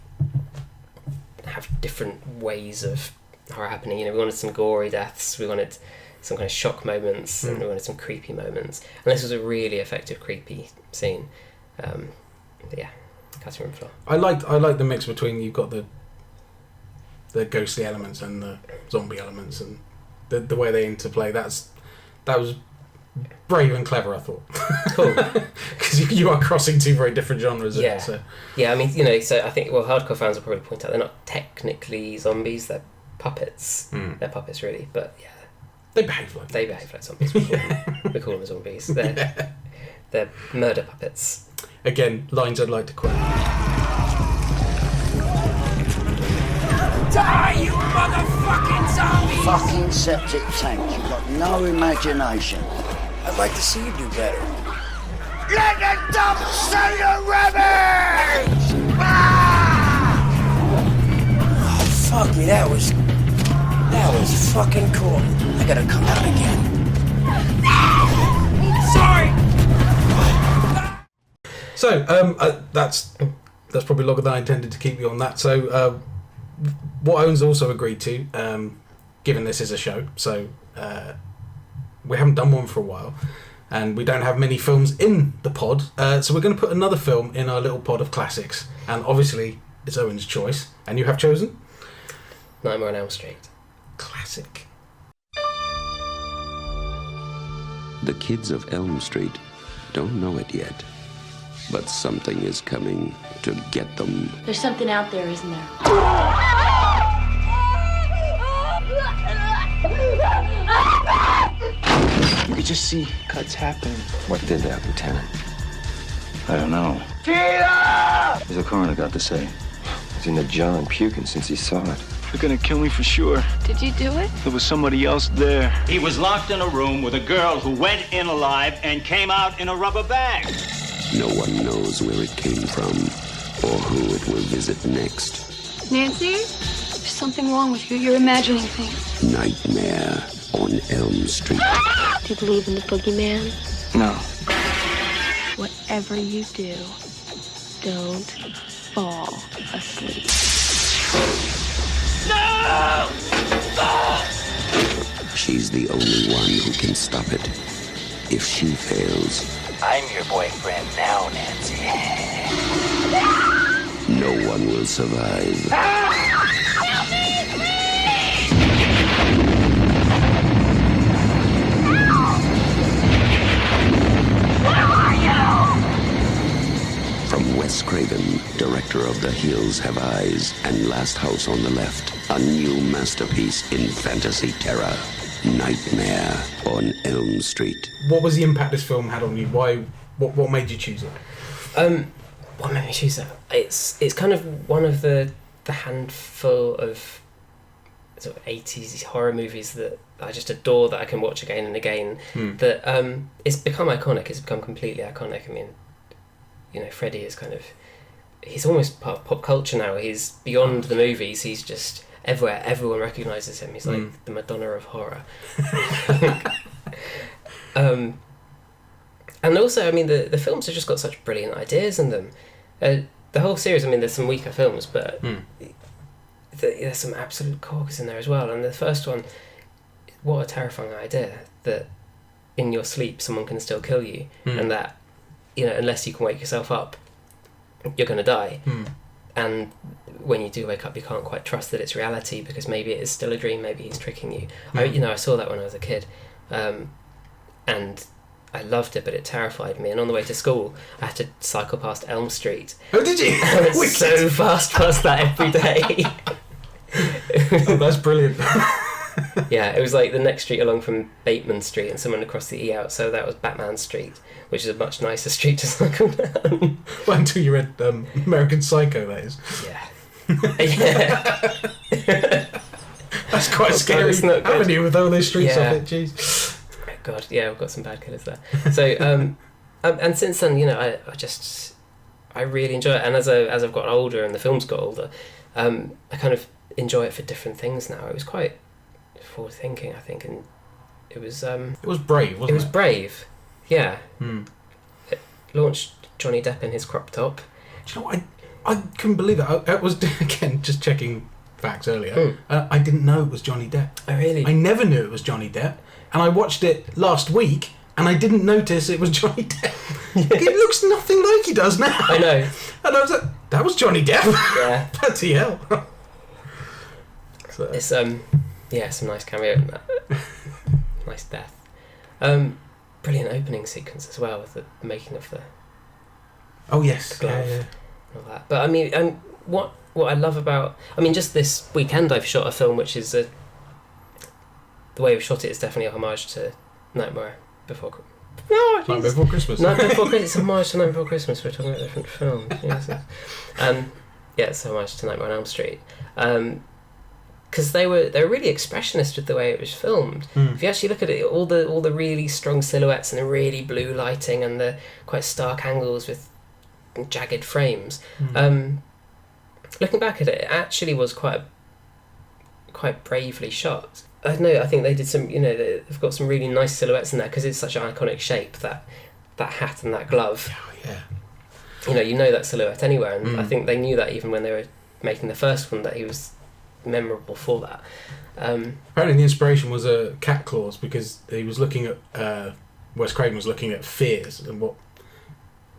have different ways of horror happening. You know, we wanted some gory deaths, we wanted some kind of shock moments, and we wanted some creepy moments. And this was a really effective creepy scene. But yeah, cutting room floor. I like the mix between, you've got the ghostly elements and the zombie elements, and the way they interplay. That was brave and clever, I thought. Cool. Because you are crossing two very different genres. Yeah. So. Yeah, I mean, you know, so I think, well, hardcore fans will probably point out they're not technically zombies, they're puppets. They're puppets, really, but yeah. They behave like zombies. We call them zombies. They're murder puppets. Again, lines I'd like to quote. Die, you motherfucking zombie! Fucking septic tank. You've got no imagination. I'd like to see you do better. Let the dump say the rubbish! Oh, fuck me, that was fucking cool. I gotta come out again. Sorry! So, that's probably longer than I intended to keep you on that. So, what Owen's also agreed to, given this is a show, so we haven't done one for a while, and we don't have many films in the pod, so we're going to put another film in our little pod of classics, and obviously it's Owen's choice, and you have chosen? Nightmare on Elm Street. Classic. The kids of Elm Street don't know it yet, but something is coming to get them. There's something out there, isn't there? You could just see cuts happen. What did that, Lieutenant? I don't know. What the coroner got to say? He's in the jar and puking since he saw it. They're gonna kill me for sure. Did you do it? There was somebody else there. He was locked in a room with a girl who went in alive and came out in a rubber bag. No one knows where it came from or who it will visit next. Nancy? There's something wrong with you. You're imagining things. Nightmare on Elm Street. Do you believe in the boogeyman? No. Whatever you do, don't fall asleep. No! She's the only one who can stop it. If she fails, I'm your boyfriend now, Nancy. no one will survive. From Wes Craven, director of The Hills Have Eyes and Last House on the Left, a new masterpiece in fantasy terror, Nightmare on Elm Street. What was the impact this film had on you? Why? What made you choose it? What made me choose it? It's kind of one of the handful of sort of 80s horror movies that I just adore, that I can watch again and again. That it's become iconic. It's become completely iconic. I mean, you know, Freddy is kind of, he's almost part of pop culture now. He's beyond the movies. He's just everywhere. Everyone recognises him. He's like the Madonna of horror. And also, I mean, the films have just got such brilliant ideas in them. The whole series, I mean, there's some weaker films, but there's some absolute corkers in there as well. And the first one, what a terrifying idea, that in your sleep someone can still kill you, and that, you know, unless you can wake yourself up, you're going to die. And when you do wake up, you can't quite trust that it's reality, because maybe it is still a dream, maybe he's tricking you. I saw that when I was a kid, and I loved it, but it terrified me. And on the way to school, I had to cycle past Elm Street. Oh, did you? I went so fast past that every day. Oh, that's brilliant. Yeah, it was like the next street along from Bateman Street, and someone across the E out, so that was Batman Street, which is a much nicer street to cycle down. Well, until you read American Psycho, that is. Yeah. That's quite a scary avenue with all those streets off it, jeez. God, yeah, we've got some bad killers there. So, and since then, you know, I really enjoy it, and as I've gotten older and the films got older, I kind of enjoy it for different things now. It was quite forward thinking, I think, and it was brave, wasn't it? It was brave, yeah. It launched Johnny Depp in his crop top. Do you know what? I couldn't believe it. I was, again, just checking facts earlier. I didn't know it was Johnny Depp. Oh, really? I never knew it was Johnny Depp. And I watched it last week, and I didn't notice it was Johnny Depp. It looks nothing like he does now. I know. And I was like, that was Johnny Depp? Yeah. Bloody hell. It's, some nice cameo in that. Nice death. Brilliant opening sequence as well, with the making of the... Oh, yes. The glove. Yeah. And all that. But, I mean, what I love about... I mean, just this weekend I've shot a film which is the way we've shot it is definitely a homage to Nightmare Before Christmas. No, Nightmare Before Christmas. Nightmare Before Christmas. It's a homage to Nightmare Before Christmas. We're talking about different films. Yes. It's a homage to Nightmare on Elm Street. Because they were really expressionist with the way it was filmed. If you actually look at it, all the really strong silhouettes and the really blue lighting and the quite stark angles with jagged frames. Looking back at it, it actually was quite bravely shot. I don't know, I think they did some, you know, they've got some really nice silhouettes in there, because it's such an iconic shape, that hat and that glove. Oh, yeah. You know that silhouette anywhere, and I think they knew that even when they were making the first one, that he was memorable for that. Apparently the inspiration was cat claws, because he was looking at, Wes Craven was looking at fears and what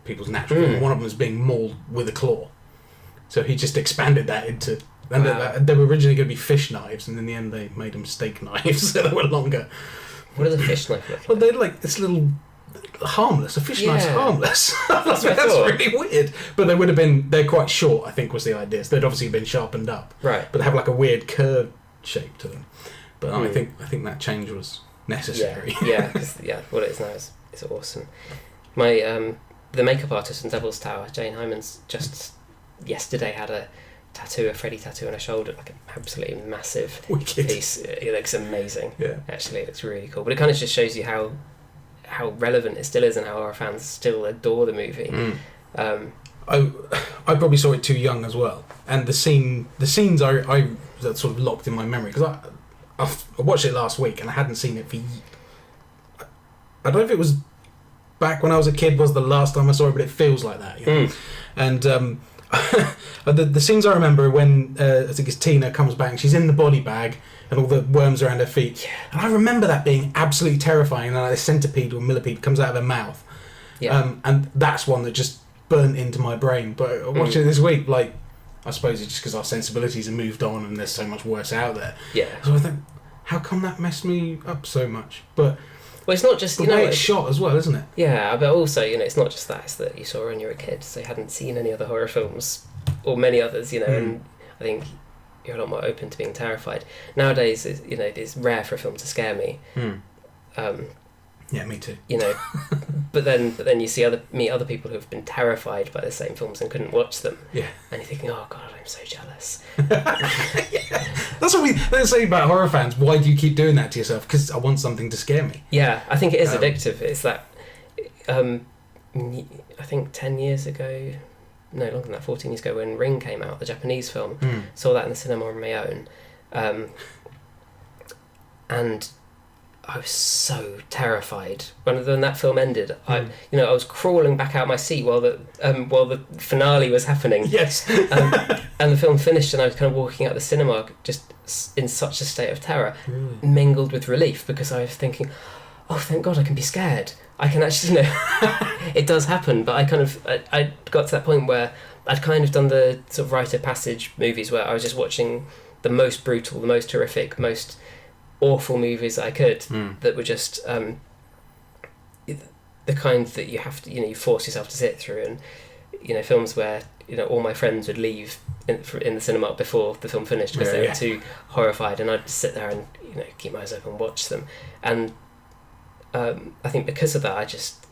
people's natural fear, and one of them was being mauled with a claw. So he just expanded that into... And they were originally going to be fish knives, and in the end they made them steak knives, so they were longer. What are the fish knives look like? Well, they're like this little... harmless. A fish knife's harmless. That's really weird. But they would have been... They're quite short, I think, was the idea. So they'd obviously been sharpened up. Right. But they have like a weird curved shape to them. But I think that change was necessary. Yeah, what it is now is awesome. My the makeup artist from Devil's Tower, Jane Hyman's, just yesterday had a Freddy tattoo on her shoulder, like an absolutely massive piece. It looks amazing. Yeah. Actually, it looks really cool. But it kind of just shows you how relevant it still is, and how our fans still adore the movie. I probably saw it too young as well, and the scenes I that sort of locked in my memory, because I watched it last week and I hadn't seen it for... I don't know if it was back when I was a kid was the last time I saw it, but it feels like that, you know? And the scenes I remember are when I think it's Tina comes back and she's in the body bag and all the worms around her feet. Yeah. And I remember that being absolutely terrifying, and like a centipede or millipede comes out of her mouth. Yeah. And that's one that just burnt into my brain. But watching it this week, like, I suppose it's just because our sensibilities have moved on and there's so much worse out there. Yeah. So I think, how come that messed me up so much? But well, it's not just the way it's shot as well, isn't it? Yeah, but also, it's not just that. It's that you saw when you were a kid, so you hadn't seen any other horror films or many others, and I think you're a lot more open to being terrified. Nowadays, it's rare for a film to scare me. Yeah, me too. You know, but then you meet other people who have been terrified by the same films and couldn't watch them. Yeah. And you're thinking, oh God, I'm so jealous. That's what they say about horror fans. Why do you keep doing that to yourself? Because I want something to scare me. Yeah, I think it is addictive. It's that, I think 10 years ago, no, longer than that, 14 years ago, when Ring came out, the Japanese film, saw that in the cinema on my own. And I was so terrified when that film ended. I was crawling back out of my seat while the finale was happening. Yes. And the film finished, and I was kind of walking out the cinema just in such a state of terror, mingled with relief, because I was thinking, oh, thank God, I can be scared. I can actually, it does happen. But I got to that point where I'd kind of done the sort of rite of passage movies where I was just watching the most brutal, the most horrific, most awful movies I could, that were just the kind that you have to, you force yourself to sit through, and films where all my friends would leave in the cinema before the film finished because they were too horrified, and I'd just sit there and keep my eyes open and watch them. And I think because of that, I just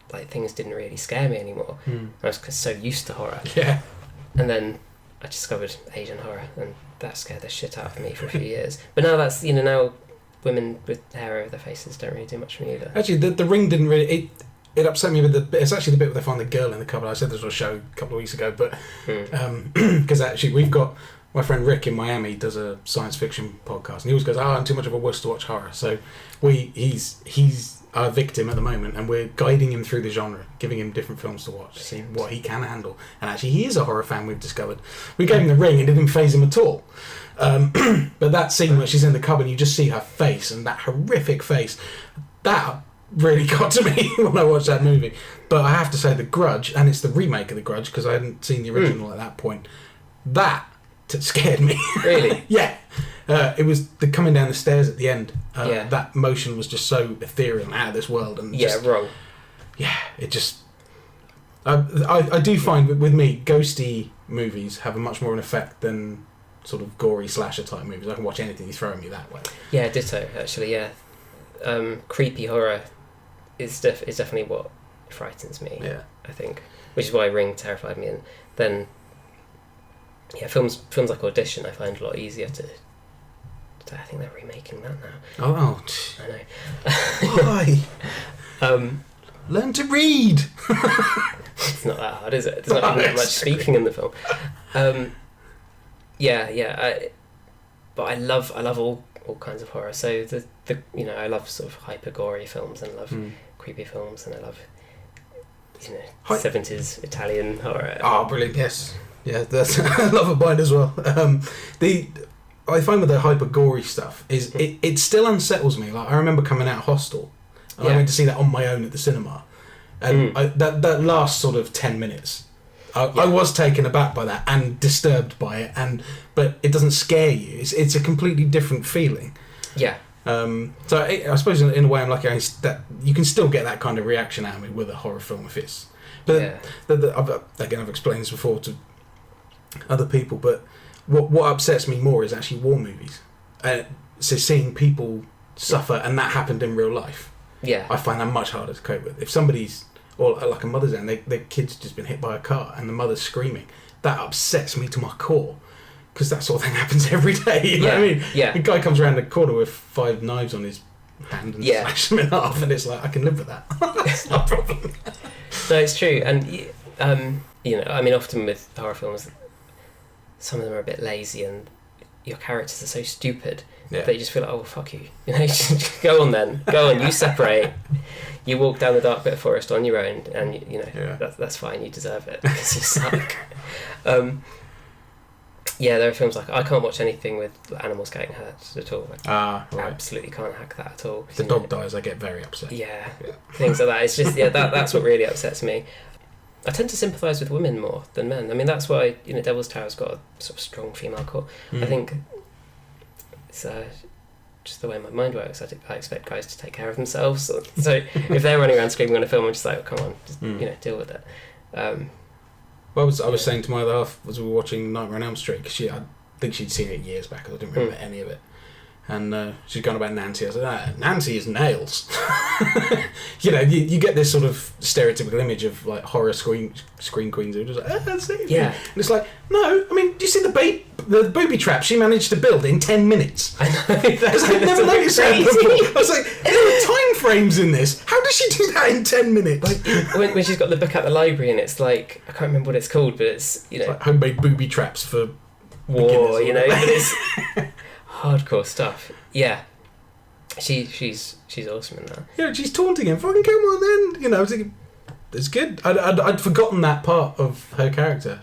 things didn't really scare me anymore. I was so used to horror. Yeah. And then I discovered Asian horror, and that scared the shit out of me for a few years. But now that's now women with hair over their faces don't really do much for me either. Actually, the Ring didn't really. It upset me with it's actually the bit where they find the girl in the cupboard. I said this on a show a couple of weeks ago, but because actually we've got my friend Rick in Miami does a science fiction podcast, and he always goes, I'm too much of a wuss to watch horror. So he's our victim at the moment, and we're guiding him through the genre, giving him different films to watch, see what he can handle. And actually, he is a horror fan, we've discovered. We gave him The Ring, and it didn't faze him at all. But that scene where she's in the cupboard, and you just see her face, and that horrific face, that really got to me when I watched that movie. But I have to say, The Grudge, and it's the remake of The Grudge, because I hadn't seen the original at that point, that scared me. Really? Yeah. It was the coming down the stairs at the end. That motion was just so ethereal and out of this world. And wrong. Yeah, it just... I do find with me, ghosty movies have a much more of an effect than sort of gory slasher type movies. I can watch anything you throw at me that way. Yeah, ditto, actually, yeah. Creepy horror is definitely what frightens me, I think. Which is why Ring terrified me. And then, films like Audition I find a lot easier to... I think they're remaking that now. Oh. I know. Why? Learn to read. It's not that hard, is it? There's not even that much speaking in the film. But I love all kinds of horror. So the I love sort of hyper gory films, and I love creepy films, and I love 70s Italian horror. Oh, brilliant! Yes, yeah, that's I love a bite as well. I find with the hyper gory stuff is it still unsettles me. Like I remember coming out of Hostel, and I went to see that on my own at the cinema, and that last sort of 10 minutes, I was taken aback by that and disturbed by it, but it doesn't scare you. It's a completely different feeling. Yeah. So I suppose in a way I'm lucky that you can still get that kind of reaction out of me with a horror film if it's. But I've explained this before to other people, but. What upsets me more is actually war movies. So seeing people suffer, and that happened in real life. Yeah. I find that much harder to cope with. If somebody's, or like a mother's end, their kid's just been hit by a car and the mother's screaming, that upsets me to my core. Because that sort of thing happens every day. You know what I mean? Yeah. The guy comes around the corner with 5 knives on his hand and smashes them in half, and it's like, I can live with that. That's not a problem. No, it's true. And, often with horror films, some of them are a bit lazy and your characters are so stupid that you just feel like, oh, fuck you. Go on then. Go on, you separate. You walk down the dark bit of forest on your own, and, that's fine, you deserve it, because you suck. There are films like... I can't watch anything with animals getting hurt at all. Right. Absolutely can't hack that at all. If the dog dies, I get very upset. Yeah. Things like that. It's just, that's what really upsets me. I tend to sympathise with women more than men. I mean, that's why Devil's Tower's got a sort of strong female core. I think it's just the way my mind works. I expect guys to take care of themselves. So if they're running around screaming on a film, I'm just like, oh, come on, just deal with it. I was saying to my other half as we were watching Nightmare on Elm Street, because I think she'd seen it years back, because I didn't remember any of it. And she's going about Nancy. I said, Nancy is nails. You know, you get this sort of stereotypical image of like horror screen queens who are just like, that's it. Yeah. And it's like, no, I mean, do you see the booby trap she managed to build in 10 minutes? I know. Because I've never noticed that before. I was like, there are time frames in this. How does she do that in 10 minutes? Like, when she's got the book at the library and it's like, I can't remember what it's called, but it's, you know... It's like homemade booby traps for war, you know, but it's hardcore stuff. Yeah. She's awesome in that. Yeah, she's taunting him. Fucking come on then. You know, I was thinking, it's good. I'd forgotten that part of her character.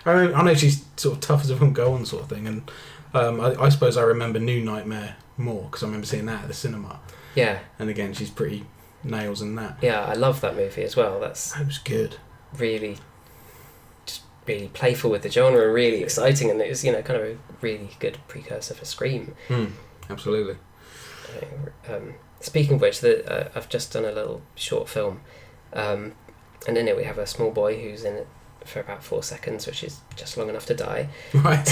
I know she's sort of tough as a won't go on sort of thing, and I suppose I remember New Nightmare more because I remember seeing that at the cinema. Yeah. And again, she's pretty nails in that. Yeah, I love that movie as well. That was good. Really, just really playful with the genre and really exciting, and it was, you know, kind of a really good precursor for Scream. Absolutely. Speaking of which, I've just done a little short film, and in it we have a small boy who's in it for about 4 seconds, which is just long enough to die. Right.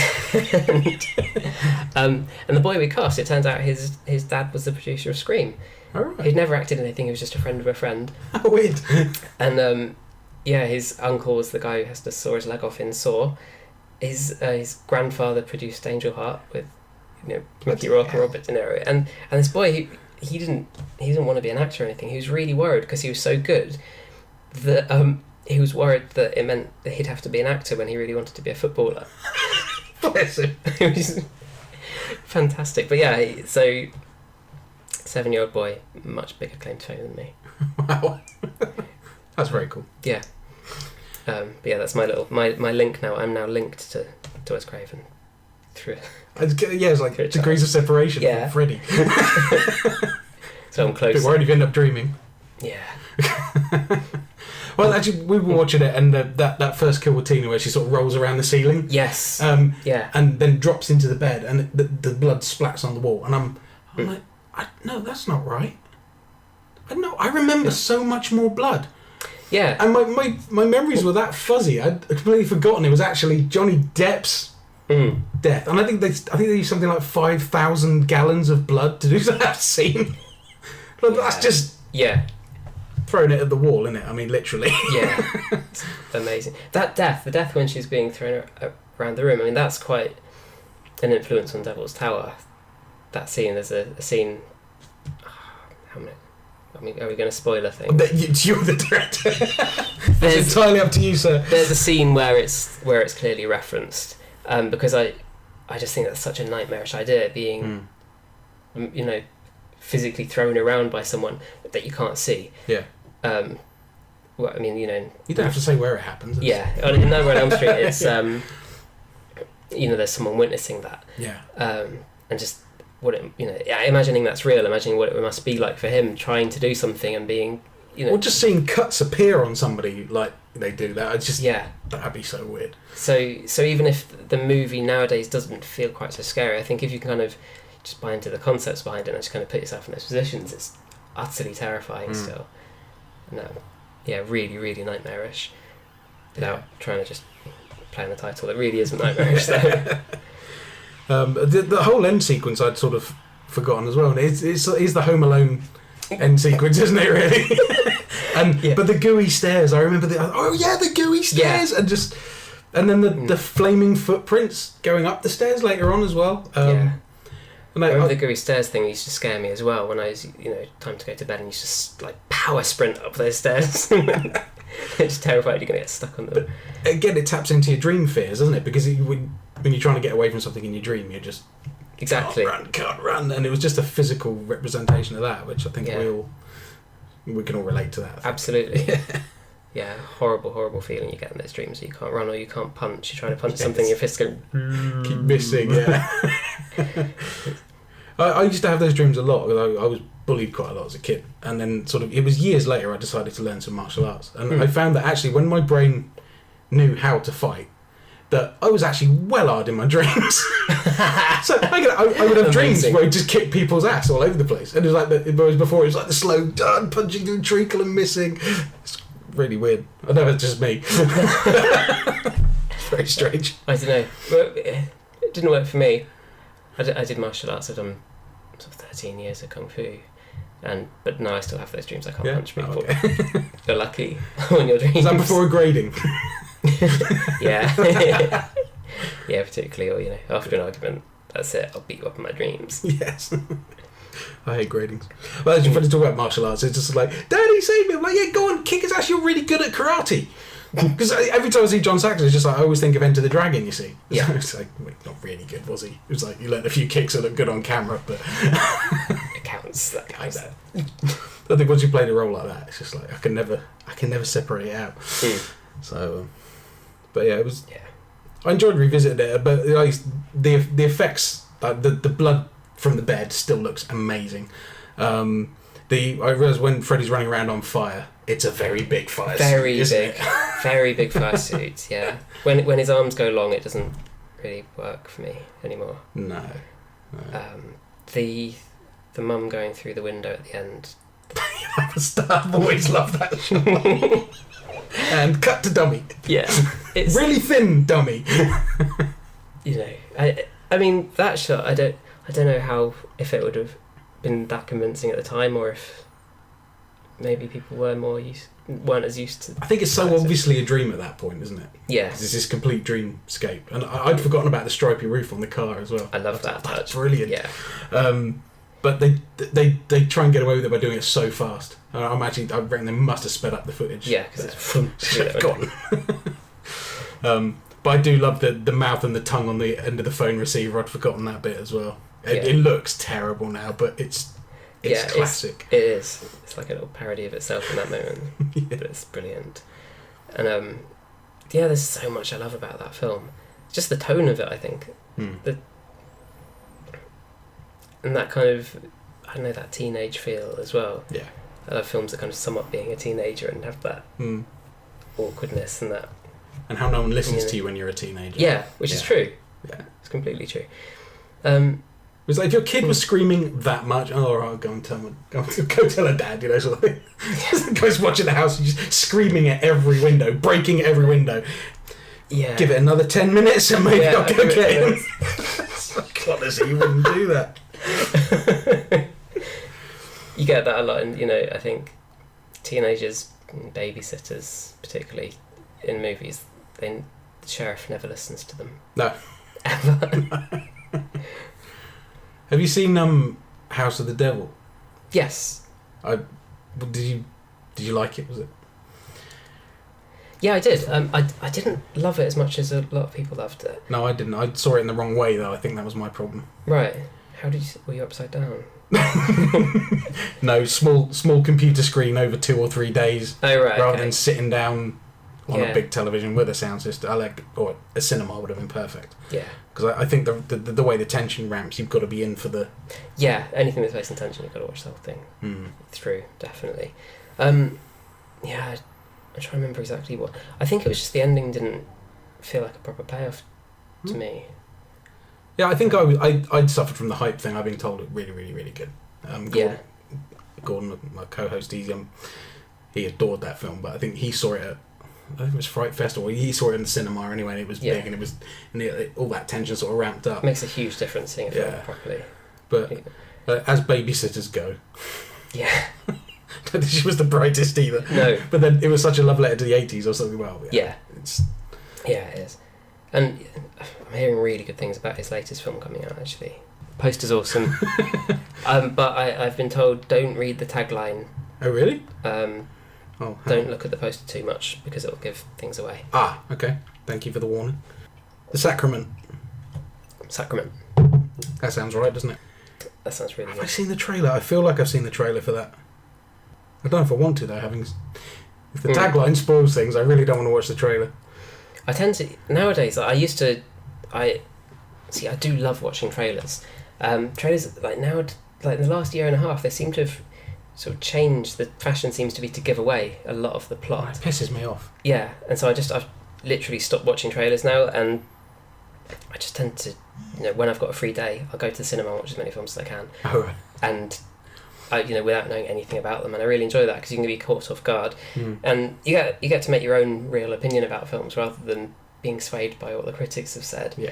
and the boy we cast, it turns out his dad was the producer of Scream. Oh, right. He'd never acted in anything, he was just a friend of a friend. Oh, weird. And his uncle was the guy who has to saw his leg off in Saw. His grandfather produced Angel Heart with, you know, Mickey Rourke and Robert De Niro, and this boy he didn't want to be an actor or anything. He was really worried because he was so good that he was worried that it meant that he'd have to be an actor when he really wanted to be a footballer. Bless him. It was fantastic. But yeah, so 7-year-old boy, much bigger claim to fame than me. Wow. That's very cool. Yeah. But yeah, that's my link now. I'm now linked to Wes Craven through. It's like degrees of separation from Freddy. So I'm close. Bit worried if you end up dreaming. Yeah. Well, actually, we were watching it, and that first kill with Tina, where she sort of rolls around the ceiling. Yes. Yeah. And then drops into the bed, and the blood splats on the wall, and I'm like, no, that's not right. I remember so much more blood. Yeah. And my memories were that fuzzy. I'd completely forgotten it was actually Johnny Depp's death, and I think they used something like 5,000 gallons of blood to do that scene. That's just throwing it at the wall, isn't it? I mean, literally. Yeah, it's amazing. The death when she's being thrown around the room. I mean, that's quite an influence on Devil's Tower. That scene. There's a scene. How many? I mean, are we going to spoil a thing? You're the director. It's entirely up to you, sir. There's a scene where it's clearly referenced, because I just think that's such a nightmarish idea, being, you know, physically thrown around by someone that you can't see. Yeah. Well, I mean, you know, you don't have to say where it happens. Yeah, in Nightmare on Elm Street, it's you know, there's someone witnessing that. Yeah. And just what it, you know, imagining that's real, imagining what it must be like for him trying to do something and being, you know, or just seeing cuts appear on somebody like they do that. It's just that'd be so weird. So even if the movie nowadays doesn't feel quite so scary, I think if you kind of just buy into the concepts behind it and just kind of put yourself in those positions, it's utterly terrifying still. No, yeah, really, really nightmarish. Without trying to just play on the title, it really isn't nightmarish though. The whole end sequence I'd sort of forgotten as well. It's the Home Alone end sequence, isn't it? Really. But the gooey stairs. I remember the gooey stairs, and then the flaming footprints going up the stairs later on as well. And I remember the gooey stairs thing used to scare me as well when I was, you know, time to go to bed and you just like power sprint up those stairs. It's terrified you're going to get stuck on them. But again, it taps into your dream fears, doesn't it? Because when you're trying to get away from something in your dream, you're just can't run, and it was just a physical representation of that, which I think we can all relate to that. Absolutely. Yeah, horrible feeling you get in those dreams. You can't run or you can't punch. You're trying to punch something, your fist going keep missing. Yeah. I used to have those dreams a lot because I was bullied quite a lot as a kid, and then sort of it was years later I decided to learn some martial arts, and I found that actually when my brain knew how to fight, that I was actually well hard in my dreams. So I would have dreams where I just kick people's ass all over the place, and it was like whereas before it was like the slow done punching through treacle and missing. It's really weird. I know it's just me. It's very strange. I don't know. Well, it didn't work for me. I did martial arts. I've done sort of 13 years of kung fu, but now I still have those dreams. I can't punch people. Okay. You're lucky on your dreams. Is that before grading? Yeah. Yeah, particularly, or after an argument, that's it. I'll beat you up in my dreams. Yes. I hate gradings. Well, it's funny to talk about martial arts. It's just like, Daddy, save me. I'm like, yeah, go on, kick his ass. You're really good at karate. Because every time I see John Saxon, it's just like, I always think of Enter the Dragon, you see. Yeah. So it's like, well, not really good, was he? It was like, you learned a few kicks that look good on camera, but... It counts. That counts. I think once you play the role like that, it's just like, I can never separate it out. So, but yeah, it was... Yeah. I enjoyed revisiting it, but like, the effects, like the blood from the bed still looks amazing. I realised when Freddy's running around on fire, it's a very big fire suit, isn't it? Very big fire suit, yeah. When his arms go long, it doesn't really work for me anymore. No. The mum going through the window at the end. I've always loved that shot. And cut to dummy. Yeah. It's really thin dummy. I mean, that shot, I don't know if it would have been that convincing at the time, or if maybe people weren't as used to. I think it's so obviously a dream at that point, isn't it? Yeah. It's this complete dreamscape, and I'd forgotten about the stripy roof on the car as well. I love that touch. That's brilliant. Yeah. But they try and get away with it by doing it so fast. I reckon they must have sped up the footage. Yeah, because it's gone. But I do love the mouth and the tongue on the end of the phone receiver. I'd forgotten that bit as well. It looks terrible now, but it's classic. It is. It's like a little parody of itself in that moment. But it's brilliant. And there's so much I love about that film. Just the tone of it, I think. And that kind of, I don't know, that teenage feel as well. Yeah. I love films that kind of sum up being a teenager and have that awkwardness and that. And how no one listens to you when you're a teenager. Yeah, which is true. Yeah. It's completely true. It's like if your kid was screaming that much, I'll go and go tell her dad, sort of thing. The guy's watching the house, just screaming at every window, breaking every window. Yeah. Give it another 10 minutes and maybe I'll go get him. Honestly, you wouldn't do that. You get that a lot, and I think teenagers, babysitters, particularly in movies, the sheriff never listens to them. No. Ever. Have you seen House of the Devil? Yes. Did you like it? Was it? Yeah, I did. I didn't love it as much as a lot of people loved it. No, I didn't. I saw it in the wrong way, though. I think that was my problem. Right. Were you upside down? No, small computer screen over 2 or 3 days. Oh, right. Rather than sitting down on Yeah. a big television with a sound system. Or a cinema would have been perfect. Yeah. Because I think the way the tension ramps, you've got to be in for the... Yeah, anything that's based on tension, you've got to watch the whole thing through, definitely. Yeah, I try to remember exactly what... I think it was just the ending didn't feel like a proper payoff to me. Yeah, I think I'd suffered from the hype thing. I've been told it really, really, really good. Gordon, my co-host, he adored that film, but I think he saw it at... I think it was FrightFest, or he saw it in the cinema anyway, and it was big, and all that tension sort of ramped up. It makes a huge difference seeing a film properly. But as babysitters go... Yeah. She was the brightest either. No. But then it was such a love letter to the 80s or something. Well, yeah. Yeah, it is. And I'm hearing really good things about his latest film coming out, actually. Poster's awesome. But I've been told don't read the tagline. Oh, really? Don't look at the poster too much because it'll give things away. Ah, okay. Thank you for the warning. The Sacrament. That sounds right, doesn't it? That sounds really good. Have I seen the trailer? I feel like I've seen the trailer for that. I don't know if I want to, though. If the tagline spoils things, I really don't want to watch the trailer. I tend to... Nowadays, I do love watching trailers. Trailers, now, in the last year and a half, they seem to have sort of changed. The fashion seems to be to give away a lot of the plot. It pisses me off. Yeah, and so I've literally stopped watching trailers now, and I just tend to, when I've got a free day, I'll go to the cinema and watch as many films as I can. Oh, right. And without knowing anything about them, and I really enjoy that because you can be caught off guard, and you get to make your own real opinion about films rather than being swayed by what the critics have said. Yeah.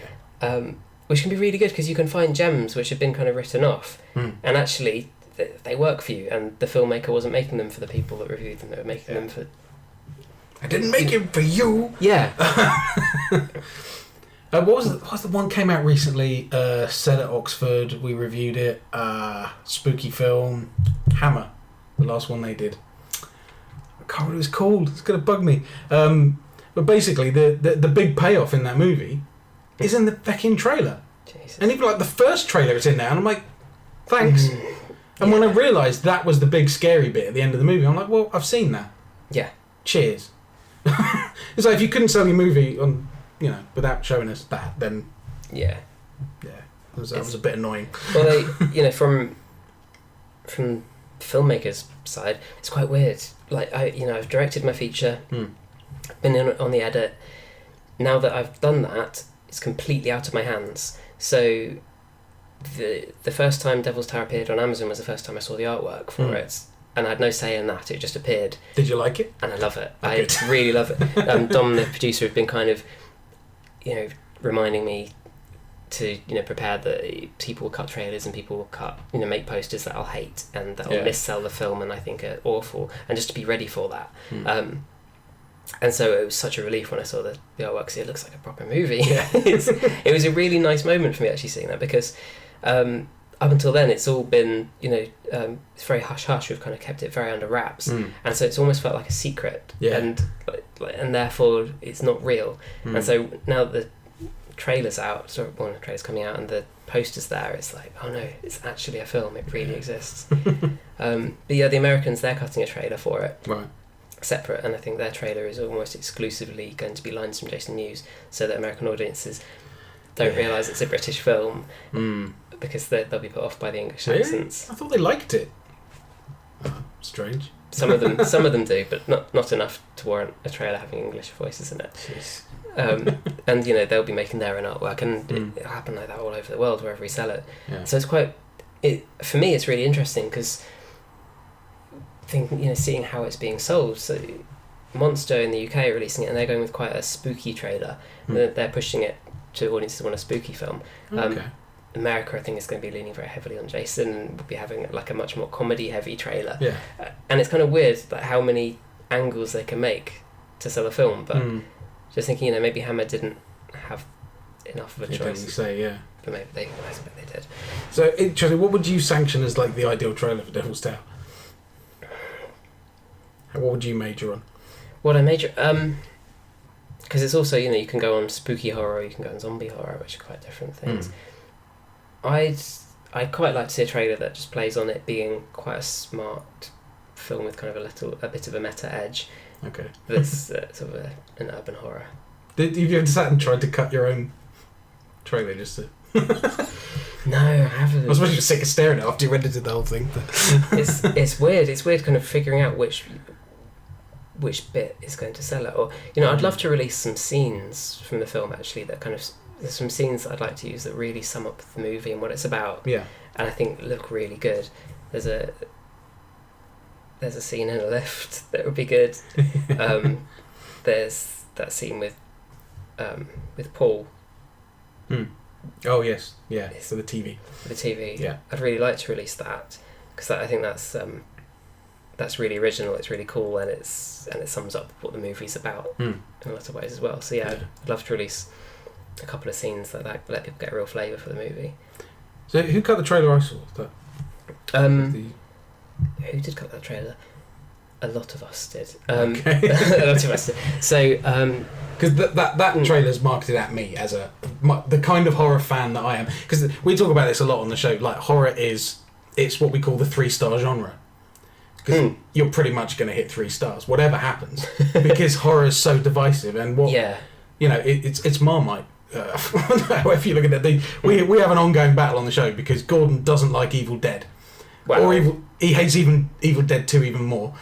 which can be really good because you can find gems which have been kind of written off, and actually they work for you. And the filmmaker wasn't making them for the people that reviewed them; they were making them for. I didn't make it for you. Yeah. What was the one came out recently? Set at Oxford. We reviewed it. Spooky film. Hammer, the last one they did. I can't remember what it was called. It's gonna bug me. But basically, the big payoff in that movie is in the fucking trailer. Jesus. And even like the first trailer, it's in there, and I'm like, thanks. And when I realised that was the big scary bit at the end of the movie, I'm like, well, I've seen that. Yeah. Cheers. It's like if you couldn't sell your movie on, without showing us that, then yeah, that was a bit annoying. Well, from filmmakers' side, it's quite weird. Like I've directed my feature, been on the edit. Now that I've done that, it's completely out of my hands. So the first time Devil's Tower appeared on Amazon was the first time I saw the artwork for it. And I had no say in that. It just appeared. Did you like it? And I love it. Oh, I really love it. Dom, the producer, had been kind of, reminding me to, prepare that people will cut trailers and people will make posters that I'll hate and that will missell the film and I think are awful. And just to be ready for that. And so it was such a relief when I saw the artwork because it looks like a proper movie. Yeah. It was a really nice moment for me actually seeing that because... up until then, it's all been, it's very hush-hush. We've kind of kept it very under wraps. And so it's almost felt like a secret. Yeah. And therefore, it's not real. And so now that the trailer's out, the trailer's coming out and the poster's there, it's like, oh no, it's actually a film. It really exists. But yeah, the Americans, they're cutting a trailer for it. Right. Separate. And I think their trailer is almost exclusively going to be lines from Jason Mewes so that American audiences don't realise it's a British film. Because they'll be put off by the English accents. I thought they liked it. Strange. Some of them do, but not enough to warrant a trailer having English voices in it. Jeez. And they'll be making their own artwork, and it'll happen like that all over the world wherever we sell it. Yeah. So it's for me, it's really interesting because seeing how it's being sold. So Monster in the UK are releasing it, and they're going with quite a spooky trailer. They're pushing it to audiences who want a spooky film. Okay. America, I think, is going to be leaning very heavily on Jason and will be having like a much more comedy-heavy trailer. Yeah. And it's kind of weird that how many angles they can make to sell a film, but just thinking, maybe Hammer didn't have enough of a choice. Say, yeah. But maybe I expect they did. So, interesting. What would you sanction as like the ideal trailer for Devil's Tower? What would you major on? What I major, because it's also you can go on spooky horror, you can go on zombie horror, which are quite different things. I'd quite like to see a trailer that just plays on it being quite a smart film with kind of a bit of a meta edge. Okay. That's sort of an urban horror. Have you ever sat and tried to cut your own trailer just to? No, I haven't. I was supposed to be sick of staring at it after you edited the whole thing. It's weird. It's weird kind of figuring out which bit is going to sell it. Or I'd love to release some scenes from the film actually that kind of. There's some scenes that I'd like to use that really sum up the movie and what it's about. Yeah. And I think look really good. There's a scene in a lift that would be good. There's that scene with Paul. Oh yes, yeah. For the TV. For the TV. Yeah. I'd really like to release that because I think that's really original. It's really cool and it sums up what the movie's about in a lot of ways as well. So yeah, I'd love to release a couple of scenes that let people get a real flavour for the movie. So who cut the trailer I saw? Who did cut that trailer? A lot of us did. Okay. A lot of us did. So because that trailer's marketed at me as the kind of horror fan that I am. Because we talk about this a lot on the show. Like horror it's what we call the 3-star genre. Because you're pretty much going to hit 3 stars, whatever happens, because horror is so divisive and it's Marmite. However you look at it, we have an ongoing battle on the show because Gordon doesn't like Evil Dead, he hates Evil Dead 2 even more.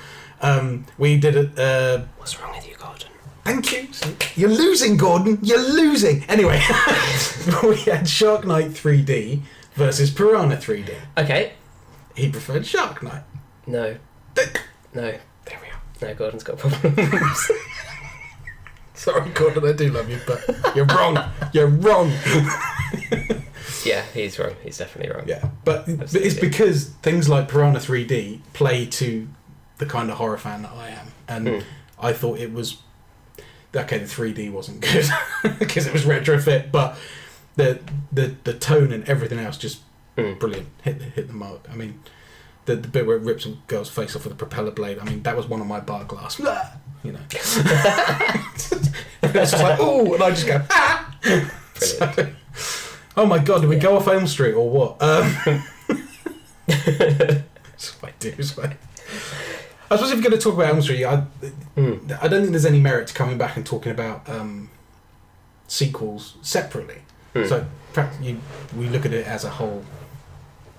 We did it. What's wrong with you, Gordon? Thank you. You're losing, Gordon. You're losing. Anyway, we had Shark Night 3D versus Piranha 3D. Okay. He preferred Shark Night. No. There we are. No, Gordon's got problems. Sorry, Gordon, I do love you, but you're wrong. You're wrong. Yeah, he's wrong. He's definitely wrong. Yeah, but it's because things like Piranha 3D play to the kind of horror fan that I am, and I thought it was okay. The 3D wasn't good because it was retrofit, but the tone and everything else just brilliant. Hit the mark. I mean, the bit where it rips a girl's face off with a propeller blade. I mean, that was one of my bar glass. You know, it's just like oh, and I just go ah. So, oh my god, did we go off Elm Street or what? That's what I do. I suppose if you're going to talk about Elm Street, I don't think there's any merit to coming back and talking about sequels separately. So perhaps we look at it as a whole,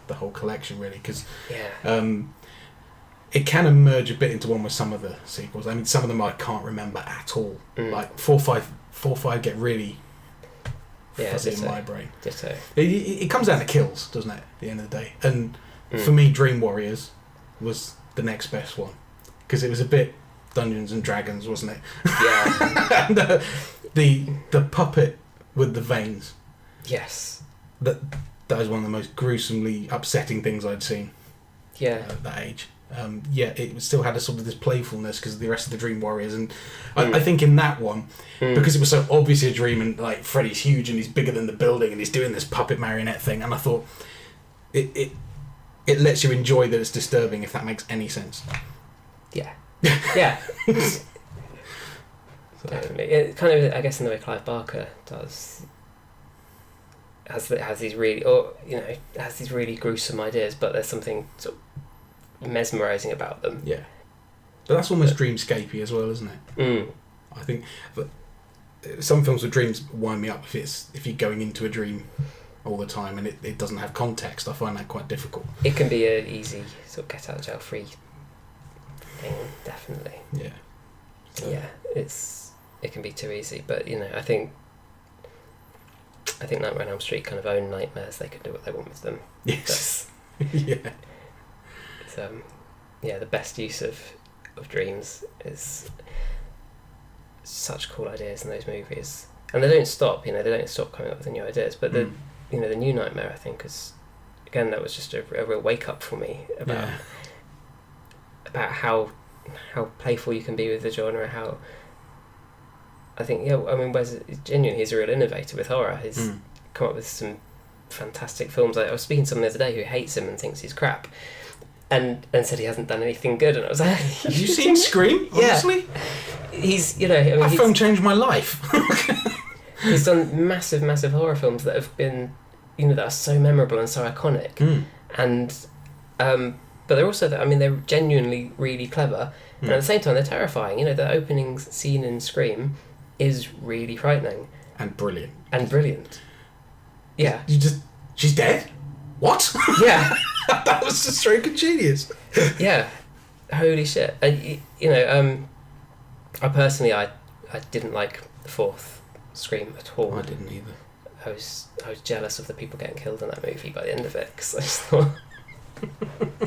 the whole collection really, because it can emerge a bit into one with some of the sequels. I mean, some of them I can't remember at all. Like 4, 5 get really fuzzy in my brain. It comes down to kills, doesn't it? At the end of the day, and for me, Dream Warriors was the next best one because it was a bit Dungeons and Dragons, wasn't it? Yeah. And, the puppet with the veins. Yes. That is one of the most gruesomely upsetting things I'd seen. Yeah. At that age. It still had a sort of this playfulness because of the rest of the Dream Warriors, and I think in that one, because it was so obviously a dream, and like Freddy's huge and he's bigger than the building and he's doing this puppet marionette thing, and I thought it lets you enjoy that it's disturbing, if that makes any sense. Yeah. Yeah. Definitely. It kind of, I guess, in the way Clive Barker does, has these really, has these really gruesome ideas, but there's something sort of mesmerising about them. Yeah. But that's almost dreamscapey as well, isn't it? I think that some films with dreams wind me up if you're going into a dream all the time and it doesn't have context. I find that quite difficult. It can be an easy sort of get out of jail free thing, definitely. Yeah. So. Yeah, it can be too easy, but I think Nightmare on Elm Street kind of own nightmares. They can do what they want with them. Yes. Yeah. It's, the best use of dreams is such cool ideas in those movies, and they don't stop. They don't stop coming up with new ideas. But the new Nightmare, I think, is again that was just a real wake up for me about how playful you can be with the genre. How I think Wes genuinely he's a real innovator with horror. He's come up with some fantastic films. I was speaking to someone the other day who hates him and thinks he's crap. And said he hasn't done anything good, and I was like, "Have you seen Scream? Honestly, he's that film changed my life." He's done massive horror films that have been, that are so memorable and so iconic, and but they're also they're genuinely really clever, and at the same time they're terrifying. The opening scene in Scream is really frightening and brilliant. Yeah, she's dead. What? Yeah. That was a stroke of genius. Yeah, holy shit! And I personally, I didn't like the fourth Scream at all. I didn't either. I was jealous of the people getting killed in that movie by the end of it because I just thought,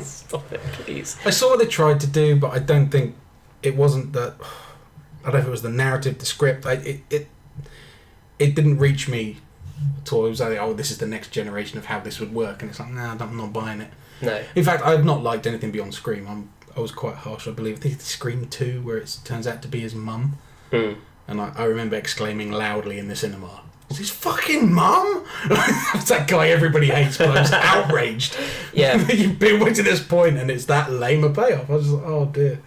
stop it, please. I saw what they tried to do, but I don't think it wasn't that. I don't know if it was the narrative, the script. It didn't reach me. At all. It was like, this is the next generation of how this would work, and it's like, nah, I'm not buying it. No. In fact, I've not liked anything beyond Scream. I was quite harsh, I believe. I think it's Scream 2, where it turns out to be his mum. And I remember exclaiming loudly in the cinema, "Is his fucking mum?" It's that guy everybody hates, but I was outraged. Yeah. You've been way to this point, and it's that lame a payoff. I was just like, oh dear.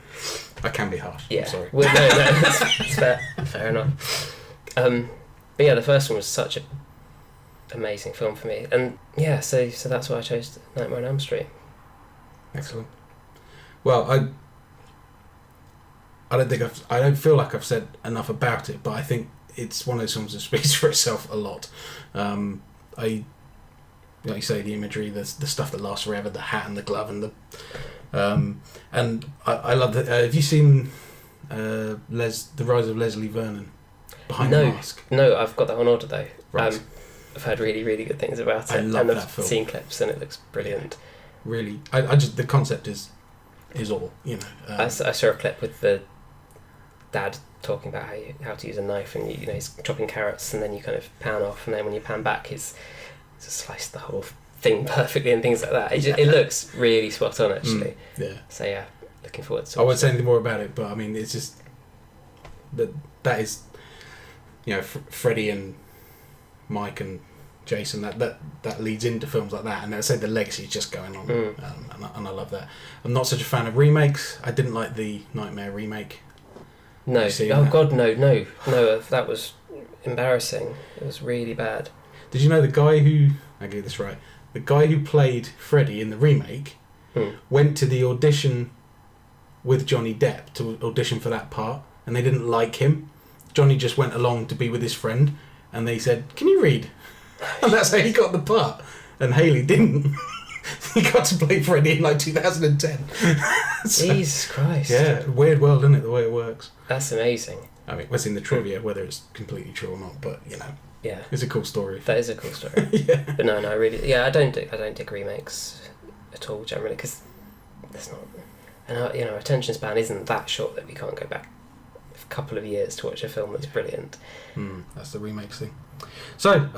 I can be harsh. Yeah. I'm sorry. Well, no, that's fair. Fair enough. But yeah, the first one was such a amazing film for me, and so that's why I chose Nightmare on Elm Street. Excellent. Well, I don't feel like I've said enough about it, but I think it's one of those films that speaks for itself a lot. Like you say, the imagery, the stuff that lasts forever, the hat and the glove, and I love that. Have you seen The Rise of Leslie Vernon? Behind the Mask. No, I've got that on order though. Right. I've heard really, really good things about it. I love and that film. I've seen clips and it looks brilliant. Really, I just the concept is all, I saw a clip with the dad talking about how to use a knife, and he's chopping carrots, and then you kind of pan off, and then when you pan back, his to slice the whole thing perfectly and things like that. It looks really spot on, actually. Yeah. So yeah, looking forward to. I won't say anything more about it, but I mean, it's just that is, Freddie and Mike and Jason. That leads into films like that, and I say the legacy is just going on, and I love that. I'm not such a fan of remakes. I didn't like the Nightmare remake. No, God, no, that was embarrassing. It was really bad. Did you know the guy who... I get this right. The guy who played Freddy in the remake went to the audition with Johnny Depp to audition for that part, and they didn't like him. Johnny just went along to be with his friend, and they said, "Can you read?" And that's how he got the part. And Haley didn't. He got to play Freddy in like 2010. Jesus Christ. Yeah, weird world, isn't it, the way it works? That's amazing. I mean, what's in the trivia, whether it's completely true or not, but, yeah, it's a cool story. That is a cool story. Yeah. But no, really, I don't dig remakes at all, generally, because there's not... And our attention span isn't that short that we can't go back a couple of years to watch a film that's brilliant. That's the remakes thing. So,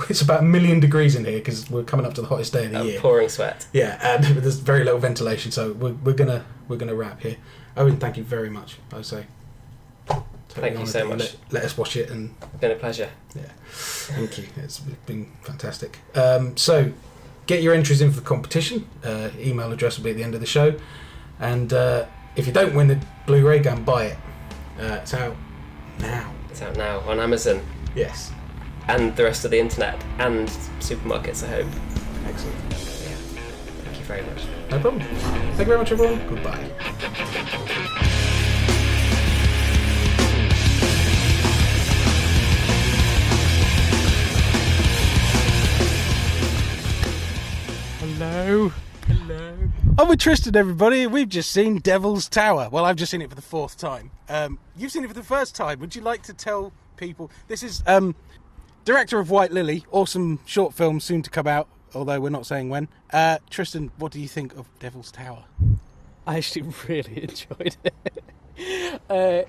it's about 1 million degrees in here because we're coming up to the hottest day of the year. Pouring sweat. Yeah, and there's very little ventilation, so we're gonna wrap here. Owen, thank you very much. I would say. Thank you so much. Let us watch it, and it's been a pleasure. Yeah, thank you. It's been fantastic. So, get your entries in for the competition. Email address will be at the end of the show, and if you don't win the Blu Ray, go and buy it. It's out now. It's out now on Amazon. Yes. And the rest of the internet and supermarkets, I hope. Excellent. Yeah. Thank you very much. No problem. Thank you very much, everyone. Goodbye. Hello. I'm with Tristan, everybody. We've just seen Devil's Tower. Well, I've just seen it for the 4th time. You've seen it for the first time. Would you like to tell people... This is director of White Lily. Awesome short film soon to come out, although we're not saying when. Tristan, what do you think of Devil's Tower? I actually really enjoyed it.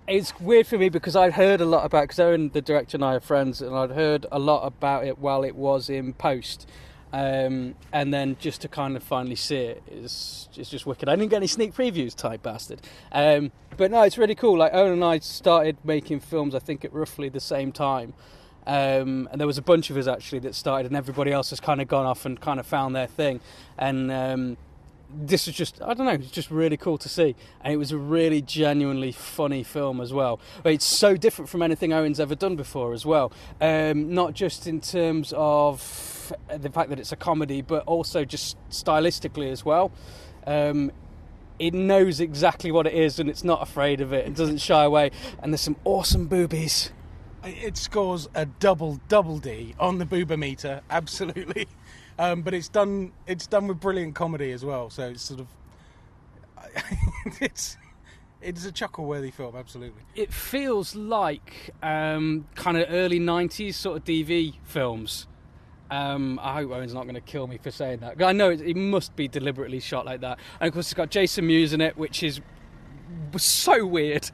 It's weird for me because I'd heard a lot about... Because Owen, the director, and I are friends, and I'd heard a lot about it while it was in post. And then just to kind of finally see it is just wicked. I didn't get any sneak previews, type bastard. But no, it's really cool. Like, Owen and I started making films, I think, at roughly the same time. And there was a bunch of us actually that started, and everybody else has kind of gone off and kind of found their thing. And this was just, I don't know, it's just really cool to see. And it was a really genuinely funny film as well. But it's so different from anything Owen's ever done before as well. Not just in terms of the fact that it's a comedy, but also just stylistically as well. It knows exactly what it is, and it's not afraid of it. It doesn't shy away. And there's some awesome boobies. It scores a double D on the boobometer, absolutely. But it's done with brilliant comedy as well. So it's sort of it's a chuckle-worthy film, absolutely. It feels like kind of early 90s sort of DV films. I hope Owen's not going to kill me for saying that. I know it must be deliberately shot like that. And of course it's got Jason Mewes in it, which is so weird.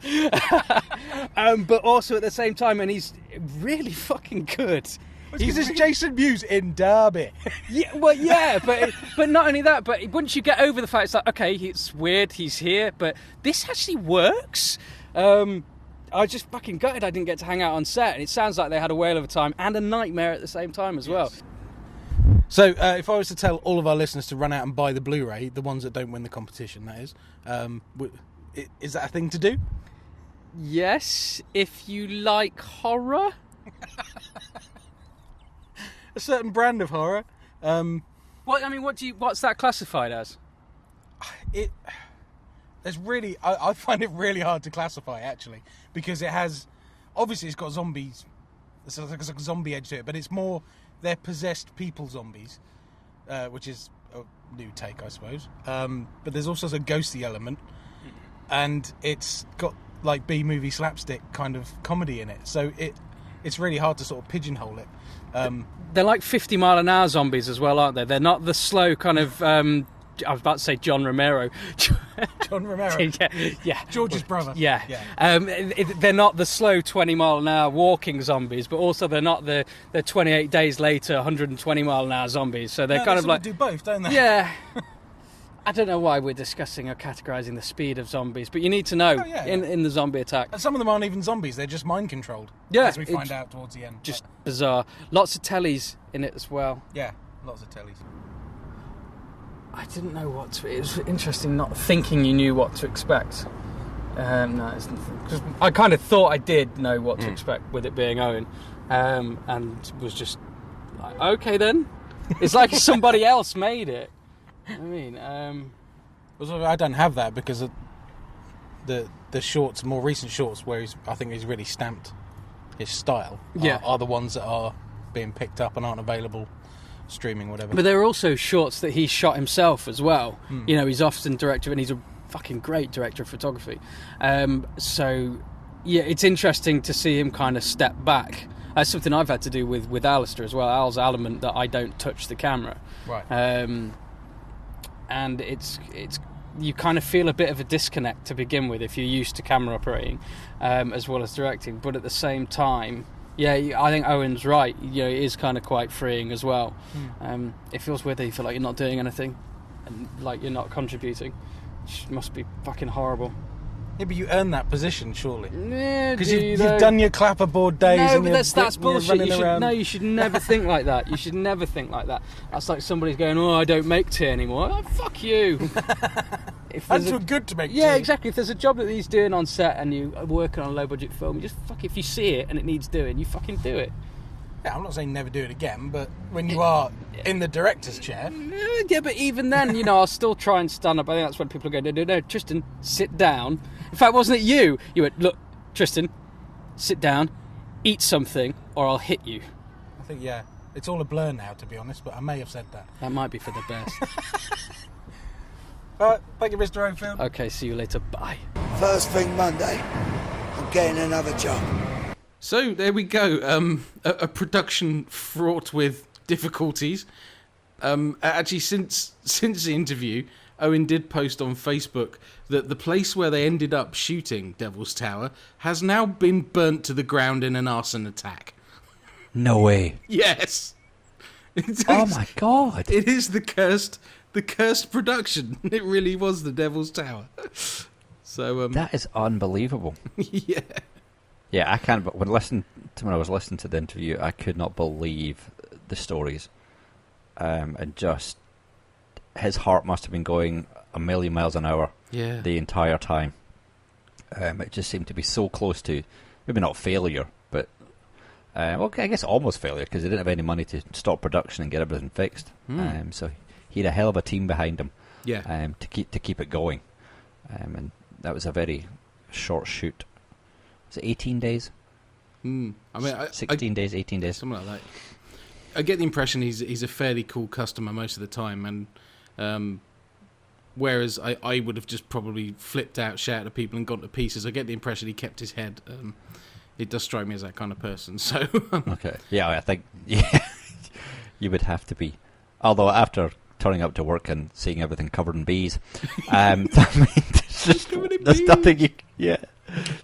But also at the same time, and he's really fucking good. Because it's Jason Mewes in Derby. Yeah, well, yeah, but not only that, but once you get over the fact, it's like, okay, it's weird, he's here, but this actually works. I was just fucking gutted I didn't get to hang out on set, and it sounds like they had a whale of a time and a nightmare at the same time as well. So if I was to tell all of our listeners to run out and buy the Blu Ray, the ones that don't win the competition, that is that a thing to do? Yes, if you like horror. A certain brand of horror. What's that classified as? I find it really hard to classify, actually, because it has, obviously it's got zombies, it's like a zombie edge to it, but it's more, they're possessed people zombies, which is a new take, I suppose. But there's also a ghosty element, and it's got like B-movie slapstick kind of comedy in it, so it's really hard to sort of pigeonhole it. They're like 50 mile an hour zombies as well, aren't they? They're not the slow kind of, I was about to say John Romero, John Romero. yeah. George's brother. Yeah. They're not the slow 20-mile-an-hour walking zombies, but also they're not the 28 days later 120-mile-an-hour zombies. So they're kind of like... do both, don't they? Yeah. I don't know why we're discussing or categorising the speed of zombies, but you need to know in the zombie attack. And some of them aren't even zombies, they're just mind controlled. Yeah. As we find out towards the end. Just bizarre. Lots of tellies in it as well. Yeah, lots of tellies. I didn't know what to... It was interesting not thinking you knew what to expect. No, because I kind of thought I did know what to expect with it being Owen, and was just like, okay then. It's like somebody else made it. I mean, I don't have that because of the shorts, more recent shorts, where I think he's really stamped his style. Are the ones that are being picked up and aren't available streaming, whatever. But there are also shorts that he shot himself as well. You know, he's often director, and he's a fucking great director of photography. So yeah, it's interesting to see him kind of step back. That's something I've had to do with Alistair as well. Al's adamant that I don't touch the camera. Right. And it's you kind of feel a bit of a disconnect to begin with if you're used to camera operating as well as directing. But at the same time, yeah, I think Owen's right. You know, it is kind of quite freeing as well. It feels weird that you feel like you're not doing anything and like you're not contributing. It must be fucking horrible. Yeah, but you earn that position, surely. Yeah, because you've done your clapperboard days. No, and but that's bullshit. You should never think like that. You should never think like that. That's like somebody's going, "Oh, I don't make tea anymore." Oh, fuck you. That's so good to make tea. Yeah, exactly. If there's a job that he's doing on set and you are working on a low budget film, you just if you see it and it needs doing, you fucking do it. Yeah, I'm not saying never do it again, but when you are in the director's chair... Yeah, but even then, you know, I'll still try and stand up. I think that's when people are going, no, Tristan, sit down. In fact, wasn't it you? You went, look, Tristan, sit down, eat something, or I'll hit you. I think, yeah, it's all a blur now, to be honest, but I may have said that. That might be for the best. All right, thank you, Mr. Oldfield. Okay, see you later. Bye. First thing Monday, I'm getting another job. So there we go. A production fraught with difficulties. Actually, since the interview, Owen did post on Facebook that the place where they ended up shooting Devil's Tower has now been burnt to the ground in an arson attack. No way. Yes. Oh my god! It is the cursed production. It really was the Devil's Tower. So that is unbelievable. Yeah. Yeah, I can't. But when I was listening to the interview, I could not believe the stories, and just his heart must have been going a million miles an hour. Yeah. The entire time. It just seemed to be so close to, maybe not failure, but well, I guess almost failure because they didn't have any money to stop production and get everything fixed. So he had a hell of a team behind him. Yeah. To keep it going, and that was a very short shoot. Was it 18 days? I mean, 16 days, 18 days, something like that. I get the impression he's a fairly cool customer most of the time, and whereas I would have just probably flipped out, shouted at people, and gone to pieces. I get the impression he kept his head. It does strike me as that kind of person. So okay, yeah, I think you would have to be. Although after turning up to work and seeing everything covered in bees, I mean, there's nothing you. Yeah.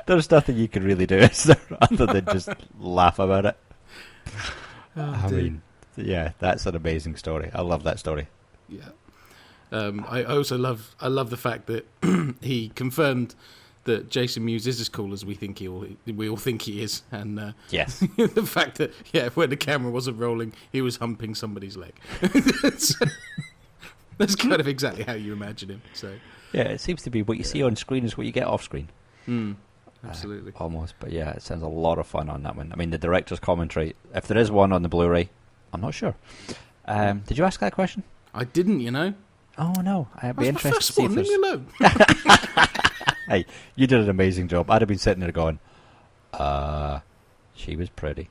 There's nothing you can really do other than just laugh about it. I mean, yeah, that's an amazing story. I love that story. Yeah. I also love the fact that he confirmed that Jason Mewes is as cool as we all think he is, and yes, the fact that when the camera wasn't rolling, he was humping somebody's leg. That's kind of exactly how you imagine him. So yeah, it seems to be what you see on screen is what you get off screen. Absolutely. Almost, but yeah, it sounds a lot of fun on that one. I mean, the director's commentary, if there is one on the Blu Ray, I'm not sure. Did you ask that question? I didn't, you know. Oh no, I'd be That's interested to see the first if one, there's... leave me alone. Hey, you did an amazing job. I'd have been sitting there going, she was pretty.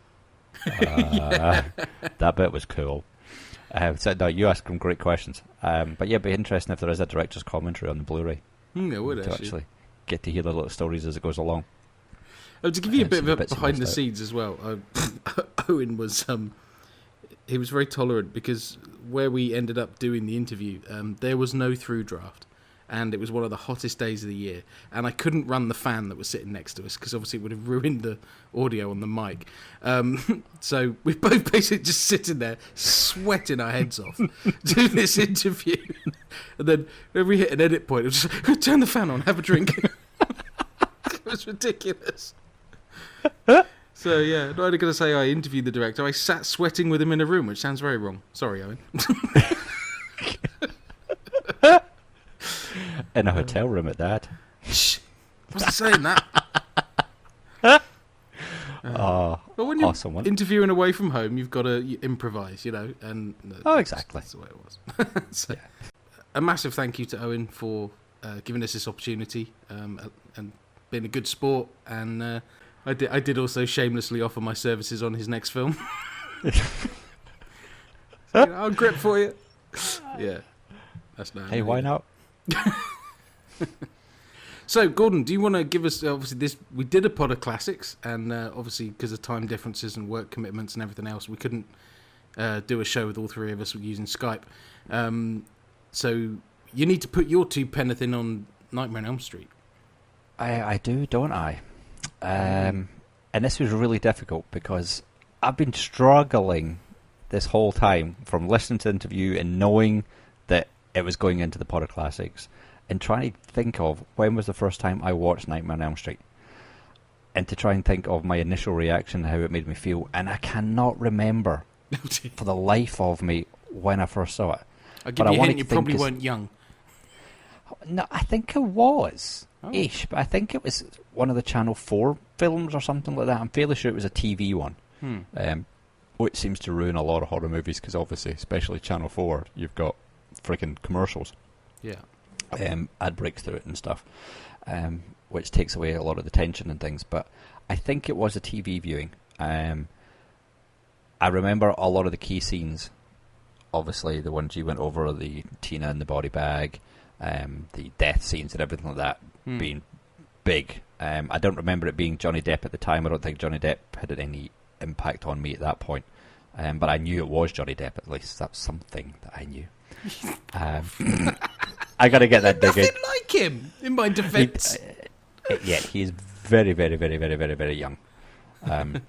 That bit was cool. So no, you asked some great questions. But yeah, it'd be interesting if there is a director's commentary on the Blu Ray. It would to actually get to hear the little stories as it goes along. To give you a bit of a behind the scenes as well, Owen was he was very tolerant because where we ended up doing the interview, there was no through draft, and it was one of the hottest days of the year, and I couldn't run the fan that was sitting next to us because obviously it would have ruined the audio on the mic. So we both basically just sitting there sweating our heads off doing this interview, and then when we hit an edit point, it was just turn the fan on, have a drink. It was ridiculous. So yeah, not only going to say I interviewed the director, I sat sweating with him in a room, which sounds very wrong. Sorry, Owen. In a hotel room at that. Shh! Wasn't saying that. But when you're awesome one. interviewing away from home, you've got to improvise, and exactly. That's the way it was. So, a massive thank you to Owen for giving us this opportunity and being a good sport. And I did also shamelessly offer my services on his next film. So, I'll grip for you. Yeah, that's nice. Hey, why not? So, Gordon, do you want to give us, obviously, we did a pod of classics, and obviously, because of time differences and work commitments and everything else, we couldn't do a show with all three of us using Skype. So, you need to put your two penneth in on Nightmare on Elm Street. I do, don't I? And this was really difficult because I've been struggling this whole time from listening to the interview and knowing that it was going into the pod of classics, and trying to think of when was the first time I watched Nightmare on Elm Street, and to try and think of my initial reaction, how it made me feel, and I cannot remember for the life of me when I first saw it. I'll give you a hint, you probably weren't young. No, I think I was ish, but I think it was one of the Channel 4 films or something like that. I'm fairly sure it was a TV one, which seems to ruin a lot of horror movies because obviously, especially Channel 4, you've got freaking commercials. Yeah. Ad breaks through it and stuff, which takes away a lot of the tension and things. But I think it was a TV viewing. I remember a lot of the key scenes. Obviously, the ones you went over, the Tina in the body bag, the death scenes and everything like that being big. I don't remember it being Johnny Depp at the time. I don't think Johnny Depp had any impact on me at that point. But I knew it was Johnny Depp, at least. That's something that I knew. I got to get that dig in. Nothing like him, in my defence. Yeah, he's very, very, very, very, very, very young. But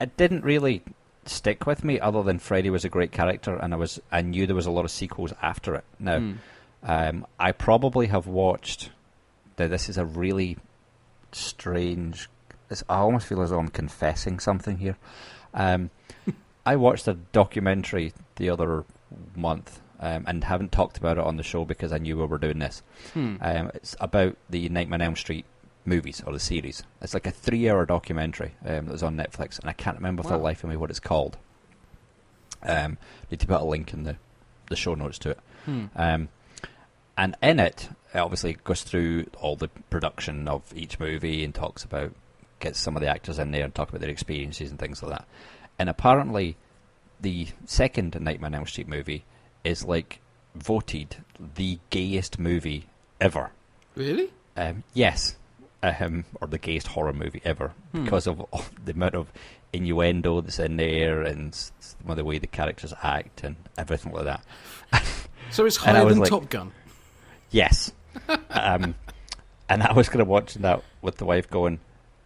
it didn't really stick with me, other than Freddy was a great character, and I knew there was a lot of sequels after it. Now, I probably have watched. Now, this is a really strange. I almost feel as though I'm confessing something here. I watched a documentary the other month. And haven't talked about it on the show because I knew we were doing this. It's about the Nightmare on Elm Street movies, or the series. It's like a 3-hour documentary that was on Netflix, and I can't remember for the life of me what it's called. Need to put a link in the show notes to it. And in it obviously goes through all the production of each movie and gets some of the actors in there and talk about their experiences and things like that. And apparently the second Nightmare on Elm Street movie is voted the gayest movie ever. Really? Yes. Or the gayest horror movie ever, because of the amount of innuendo that's in there and some of the way the characters act and everything like that. So it's higher than Top Gun? Yes. And I was going to watch that with the wife going,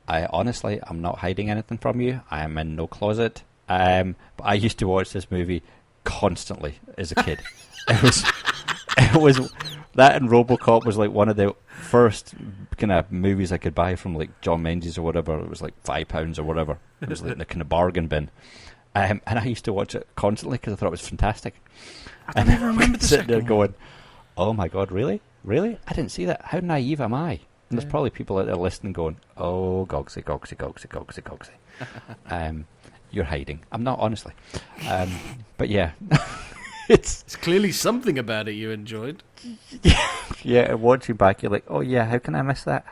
I'm not hiding anything from you. I am in no closet. But I used to watch this movie constantly as a kid. It was that, and RoboCop was one of the first kind of movies I could buy from John Menzies or whatever. It was £5 or whatever. It was in the kind of bargain bin, and I used to watch it constantly because I thought it was fantastic. I don't even remember the sitting there going, "Oh my god, really? I didn't see that. How naive am I?" And there's probably people out there listening going, "Oh, Goggsy. You're hiding." I'm not, honestly. But yeah. It's clearly something about it you enjoyed. Yeah, watching back, you're like, oh yeah, how can I miss that?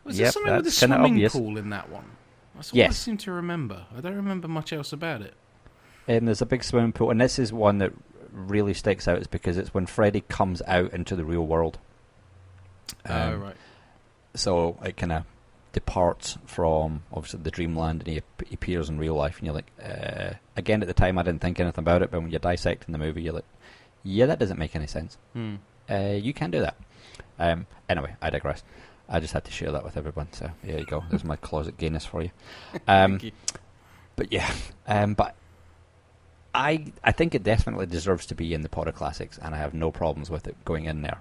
Was there something with the swimming pool in that one? That's all I seem to remember. I don't remember much else about it. And there's a big swimming pool, and this is one that really sticks out, is because it's when Freddy comes out into the real world. Right. So it kind of departs from, obviously, the dreamland, and he appears in real life, and you're like, again, at the time I didn't think anything about it, but when you're dissecting the movie, you're like, yeah, that doesn't make any sense. you can do that. Anyway, I digress. I just had to share that with everyone. So there you go. There's my closet gayness for you. Thank you. But yeah, but I think it definitely deserves to be in the Pod of Classics, and I have no problems with it going in there.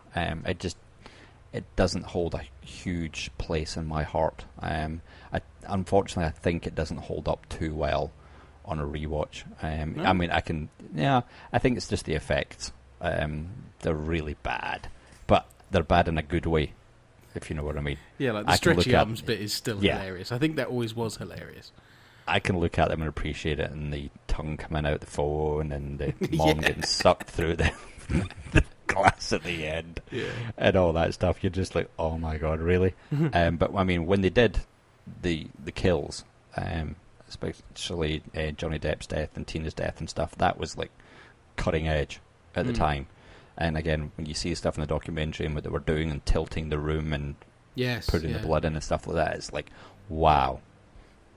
It doesn't hold a huge place in my heart. Unfortunately, I think it doesn't hold up too well on a rewatch. No? I mean, I think it's just the effects. They're really bad, but they're bad in a good way, if you know what I mean. Yeah, like the stretchy arms bit is still hilarious. I think that always was hilarious. I can look at them and appreciate it, and the tongue coming out the phone, and the mom getting sucked through the glass at the end, and all that stuff. You're just like, oh my god, really? But I mean, when they did the kills, especially Johnny Depp's death and Tina's death and stuff, that was like cutting edge at the time. And again, when you see stuff in the documentary and what they were doing and tilting the room and putting the blood in and stuff like that, it's like, wow,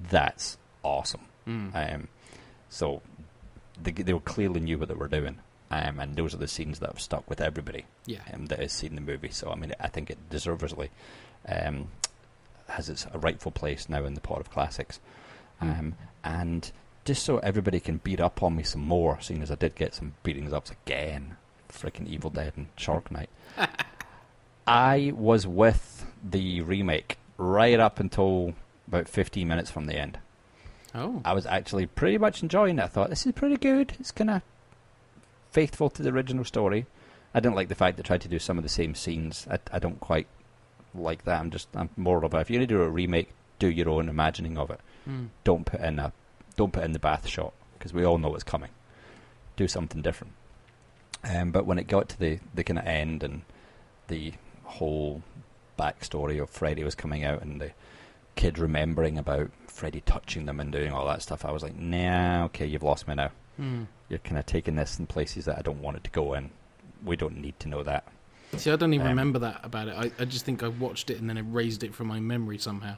that's awesome. So they clearly knew what they were doing, and those are the scenes that have stuck with everybody that has seen the movie. So I mean, I think it deservedly has a rightful place now in the Pod of Classics. And just so everybody can beat up on me some more, seeing as I did get some beatings ups again, freaking Evil Dead and Shark Night. I was with the remake right up until about 15 minutes from the end. Oh. I was actually pretty much enjoying it. I thought, this is pretty good. It's kind of faithful to the original story. I didn't like the fact they tried to do some of the same scenes. I don't quite like that. I'm more of a, if you're going to do a remake, do your own imagining of it. Don't put in the bath shot, because we all know what's coming. Do something different. But when it got to the kind of end and the whole backstory of Freddy was coming out and the kid remembering about Freddy touching them and doing all that stuff, I was like, nah, okay, you've lost me now. You're kind of taking this in places that I don't want it to go in. We don't need to know that. See, I don't even remember that about it. I just think I watched it and then erased it from my memory somehow.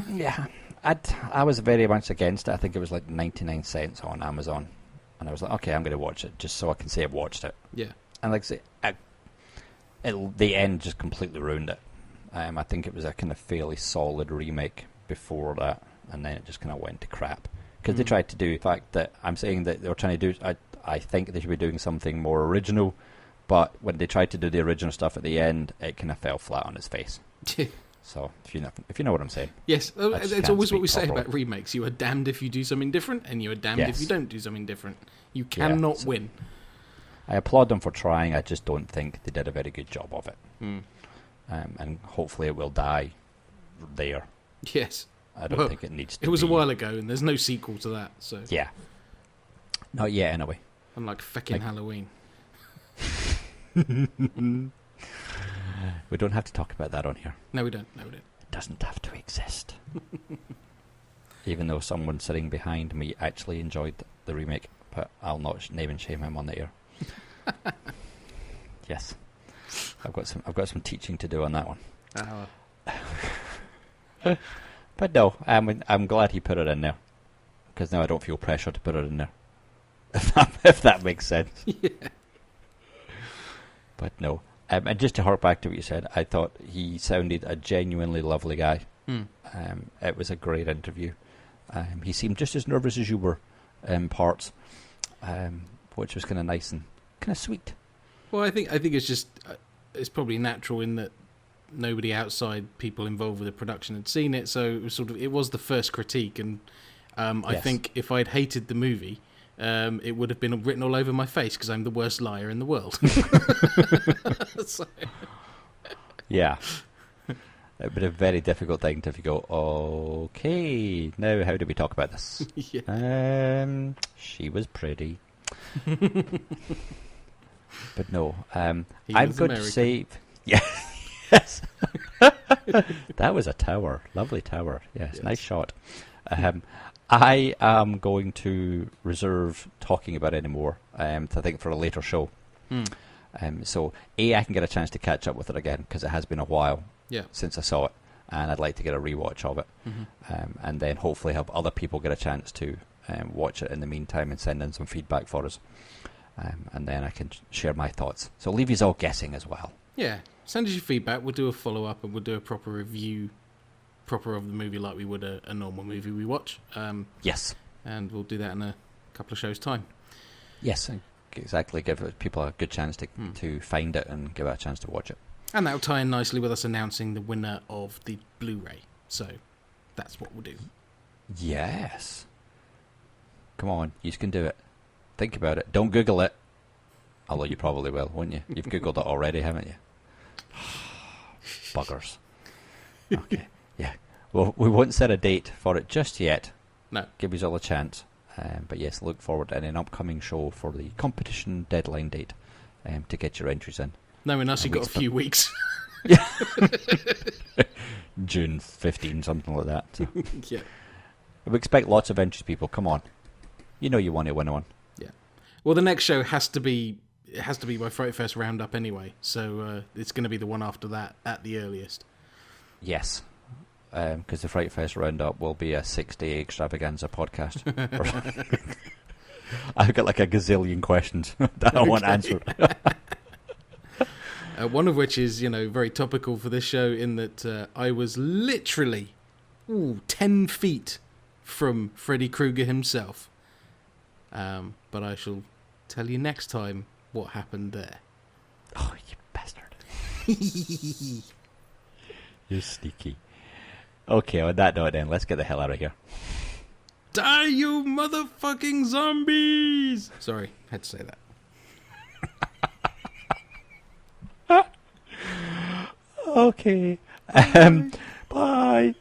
Yeah, I was very much against it. I think it was like 99 cents on Amazon. And I was like, okay, I'm going to watch it just so I can say I've watched it. Yeah. And like I say, the end just completely ruined it. I think it was a kind of fairly solid remake before that, and then it just kind of went to crap. Because they tried to do the fact that I'm saying that they were trying to do, I think they should be doing something more original, but when they tried to do the original stuff at the end, it kind of fell flat on its face. So, if you know what I'm saying. Yes, it's always what we say about remakes. You are damned if you do something different, and you are damned if you don't do something different. You cannot win. I applaud them for trying. I just don't think they did a very good job of it. And hopefully it will die there. Yes. I don't think it needs to It was be. a while ago, and there's no sequel to that. So yeah. Not yet, anyway. Unlike feckin' Halloween. We don't have to talk about that on here. No, we don't. It doesn't have to exist. Even though someone sitting behind me actually enjoyed the remake, but I'll not name and shame him on the air. Yes, I've got some teaching to do on that one. But no, I'm glad he put it in there, because now I don't feel pressure to put it in there. If that makes sense. Yeah. But no. And just to hark back to what you said, I thought he sounded a genuinely lovely guy. It was a great interview. He seemed just as nervous as you were in parts, which was kind of nice and kind of sweet. Well, I think it's just it's probably natural in that nobody outside people involved with the production had seen it, so it was the first critique, and I think if I'd hated the movie, it would have been written all over my face because I'm the worst liar in the world. So. Yeah. It would be a very difficult thing to go, okay, now how do we talk about this? Yeah. She was pretty. But no, I'm going to say... Yeah. Yes. That was a tower. Lovely tower. Yes. Nice shot. I am going to reserve talking about it anymore, I think, for a later show. So, I can get a chance to catch up with it again, because it has been a while since I saw it, and I'd like to get a rewatch of it. And then hopefully have other people get a chance to watch it in the meantime and send in some feedback for us. and then I can share my thoughts. So leave you all guessing as well. Yeah, send us your feedback. We'll do a follow-up and we'll do a proper review, of the movie like we would a normal movie we watch. Yes. And we'll do that in a couple of shows' time. Yes, exactly. Give people a good chance to find it and give it a chance to watch it. And that'll tie in nicely with us announcing the winner of the Blu Ray. So that's what we'll do. Yes. Come on, you can do it. Think about it. Don't Google it. Although you probably will, won't you? You've Googled it already, haven't you? Buggers. Okay. Yeah. Well, we won't set a date for it just yet. No. Give us all a chance. But yes, look forward to an upcoming show for the competition deadline date to get your entries in. No, unless you've got a few weeks. Yeah. June 15, something like that. So. Yeah. We expect lots of entries, people. Come on. You know you want to win one. Yeah. Well, the next show has to be my FrightFest roundup anyway, so it's going to be the one after that at the earliest. Yes. Because the FrightFest roundup will be a 6-day extravaganza podcast. I've got like a gazillion questions that I want answered. One of which is, very topical for this show in that I was literally 10 feet from Freddy Krueger himself. But I shall tell you next time what happened there. Oh, you bastard. You're sneaky. Okay, on that note then, let's get the hell out of here. Die, you motherfucking zombies! Sorry, had to say that. Okay. Bye.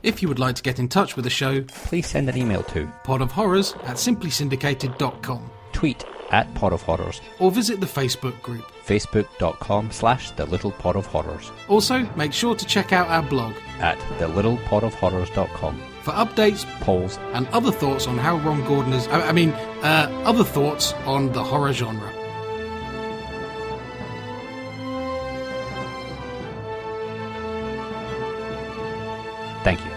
If you would like to get in touch with the show, please send an email to podofhorrors@simplysyndicated.com. Tweet @podofhorrors. Or visit the Facebook group. Facebook.com/thelittlepodofhorrors. Also, make sure to check out our blog at thelittlepodofhorrors.com for updates, polls, and other thoughts on how Ron Gordon is... other thoughts on the horror genre. Thank you.